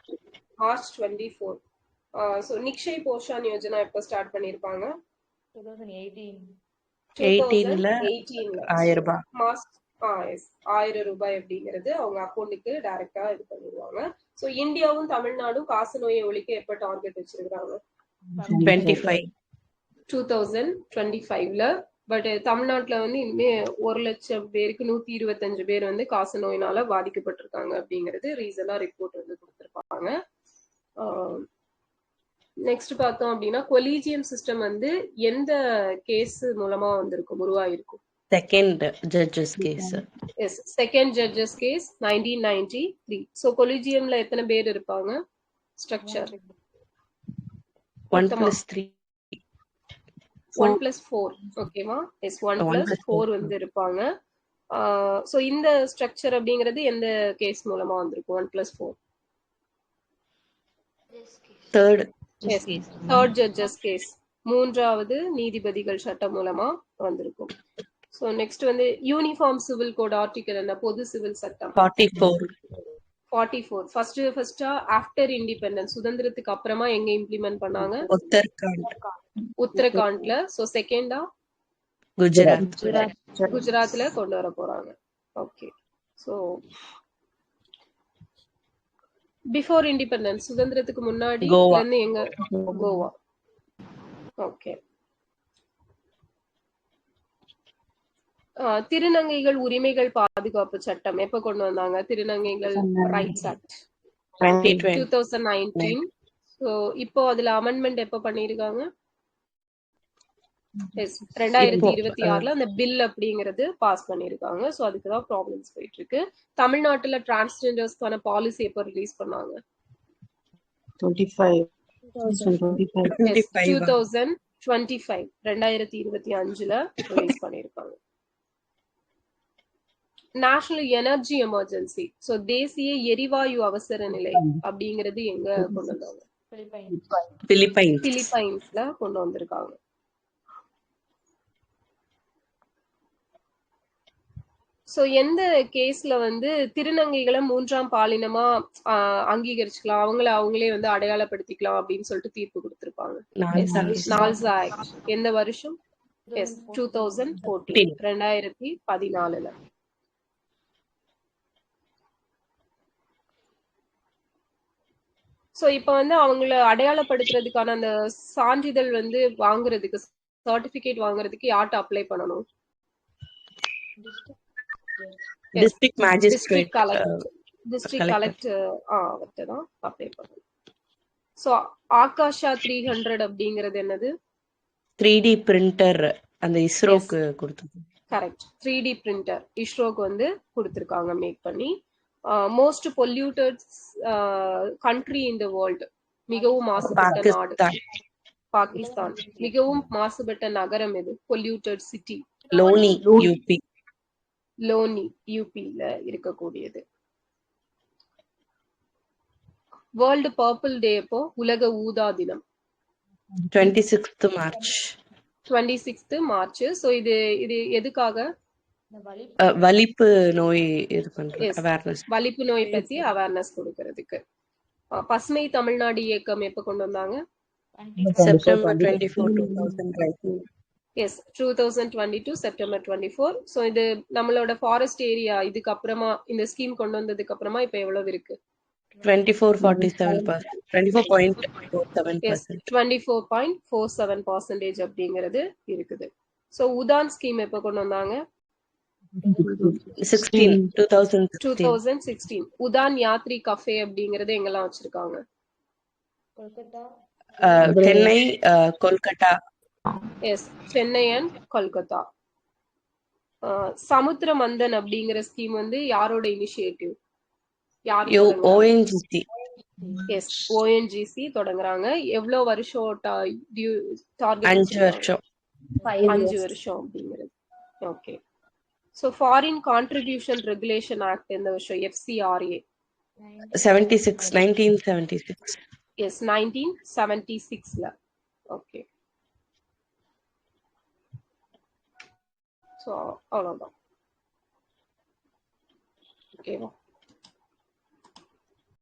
So Nikshay Poshan Yojana எப்போ ஸ்டார்ட் பண்ணிருப்பாங்க? 2018ல 1000 ரூபாய் அப்படிங்கிறது அவங்க அக்கௌண்ட்டுக்கு டைரக்டா இது பண்ணிடுவாங்க. சோ இந்தியாவும் தமிழ்நாடும் காச நோயை ஒழிக்க எப்ப டார்கெட் வச்சிருக்காங்க? 2025ல. பட் தமிழ்நாட்டுல வந்து இனிமே 1,00,000 பேருக்கு 125 பேர் வந்து காச நோயினால பாதிக்கப்பட்டிருக்காங்க அப்படிங்கிறது ரீசனா ரிப்போர்ட் வந்து கொடுத்திருப்பாங்க. நெக்ஸ்ட் பார்த்தோம் அப்படின்னா கொலீஜியம் சிஸ்டம் வந்து எந்த கேஸ் மூலமா வந்திருக்கும், உருவாயிருக்கும்? Second judges case. Yes, second judges case 1993. So கொலீஜியம்ல எத்தனை பேர் இருப்பாங்க? ஸ்ட்ரக்சர் 1+3 1+4. ஓகேவா? எஸ், 1+4 வந்து இருப்பாங்க. சோ இந்த ஸ்ட்ரக்சர் அப்படிங்கிறது எந்த கேஸ் மூலமா வந்திருக்கும்? 1+4 தேர்ட் ஜட்ஜஸ் கேஸ், மூன்றாவது நீதிபதிகள் சட்டம் மூலமா வந்திருக்கும். சோ நெக்ஸ்ட் வந்து யூனிஃபார்ம் சிவில் கோட் ஆர்டிகல் என்ன? பொது சிவில் சட்டம் 44. ஃபர்ஸ்டா ஆஃப்டர் இண்டிபெண்டன்ஸ், சுதந்திரத்துக்கு அப்புறமா எங்க இம்ப்ளிமெண்ட் பண்ணாங்க? உத்தரகாண்ட்ல. சோ செகண்டா குஜராத்ல கொண்டு வர போறாங்க. ஓகே. சோ பிஃபோர் இண்டிபெண்டன்ஸ், சுதந்திரத்துக்கு முன்னாடி இருந்து எங்க? கோவா. ஓகே. திருநங்கைகள் உரிமைகள் பாதுகாப்பு சட்டம் எப்ப கொண்டு வந்தாங்க? திருநங்கைகள் ரைட்ஸ் ஆக்ட் 2019. சோ இப்போ அதுல அமெண்ட்மெண்ட் எப்ப பண்ணிருக்காங்க? 2026ல அந்த பில் அப்படிங்கிறது பாஸ் பண்ணிருக்காங்க. சோ அதுக்குதான் ப்ராப்ளம்ஸ் போயிட்டு இருக்கு. தமிழ்நாட்டுல டிரான்ஸ்ஜெண்டர்ஸ்க்கான பாலிசி எப்ப ரிலீஸ் பண்ணாங்க? 2025ல ரிலீஸ் பண்ணிருக்காங்க. நேஷனல் எனர்ஜி எமர்ஜென்சி, சோ தேசிய எரிவாயு அவசர நிலை அப்படிங்கிறது எங்க கொண்டு வந்தாங்க? பிலிப்பைன்ஸ்ல கொண்டு வந்திருக்காங்க. சோ எந்த கேஸ்ல வந்து திருநங்கைகளை 3ஆம் பாலினமா அங்கீகரிச்சுக்கலாம், அவங்களே வந்து அடையாளப்படுத்திக்கலாம் அப்படின்னு சொல்லிட்டு தீர்ப்பு கொடுத்திருப்பாங்க? நால்சா ஆக்ட். எந்த வருஷம்? எஸ், 2014, 2014ல. சோ இப்ப வந்து அவங்கள அடையாளப்படுத்துறதுக்கான அந்த சான்றிதழ் வந்து வாங்குறதுக்கு, சர்டிபிகேட் வாங்குறதுக்கு யார்ட்ட அப்ளை பண்ணணும்? டிஸ்ட்ரிக்ட் மேஜிஸ்ட்ரேட், டிஸ்ட்ரிக்ட் கலெக்டர் அவர்கிட்ட தான் அப்ளை பண்ணணும். சோ ஆகாஷா 300 அப்படிங்கிறது என்னது? 3D பிரிண்டர், அந்த இஸ்ரோக்கு கொடுத்தது. கரெக்ட், 3D பிரிண்டர் இஸ்ரோக்கு வந்து கொடுத்திருக்காங்க மேக் பண்ணி. Most polluted country in the world, மிகவும் மாசுபட்ட நாடு பாகிஸ்தான். மிகவும் மாசுபட்ட நகரம் எது? Polluted city Loni, UP. Loni, யூபில இருக்கக்கூடியது. வேர்ல்ட் பர்பிள் டே எப்போ? உலக ஊதா தினம் 26th March. 26th March. So இது எதுக்காக? வலிப்பு நோய் இது பண்றது, அவேர்னஸ். வலிப்பு நோய் பத்தி அவேர்னஸ் கொடுக்கிறதுக்கு. பசுமை தமிழ்நாடு இயக்கம் எப்ப கொண்டு வந்தாங்க? செப்டம்பர் 24, 2022. S, 2022 September 24. சோ இது நம்மளோட ஃபாரஸ்ட் ஏரியா இதுக்கு அப்புறமா இந்த ஸ்கீம் கொண்டு வந்ததுக்கு அப்புறமா இப்ப எவ்வளவு இருக்கு? 24.47%. 24.47% 24.47% அப்படிங்கிறது இருக்குது. ஸோ உதான் ஸ்கீம் எப்போ கொண்டு வந்தாங்க? 2016. உதான் யாத்ரி கஃபே அப்படிங்கறது எங்கெல்லாம் வச்சிருக்காங்க? கொல்கத்தா, சென்னை, கொல்கட்டா. Yes, Chennai and Kolkata. சமுத்திர மந்தன் அப்படிங்கிற ஸ்கீம் வந்து யாரோட இனிஷியேட்டிவ்? யார் தொடங்குறாங்க? ONGC. எஸ், ஓஎன்ஜிசி தொடங்குறாங்க. எவ்வளவு வருஷம் டார்கெட்? 5 வருஷம். 5 வருஷம் அப்படிங்கிறது. Okay. So foreign contribution regulation act எந்த வருஷம்? FCRA 1976. எஸ், 1976ல. ஓகே. ஸோ அவ்வளோதான். ஓகேவா?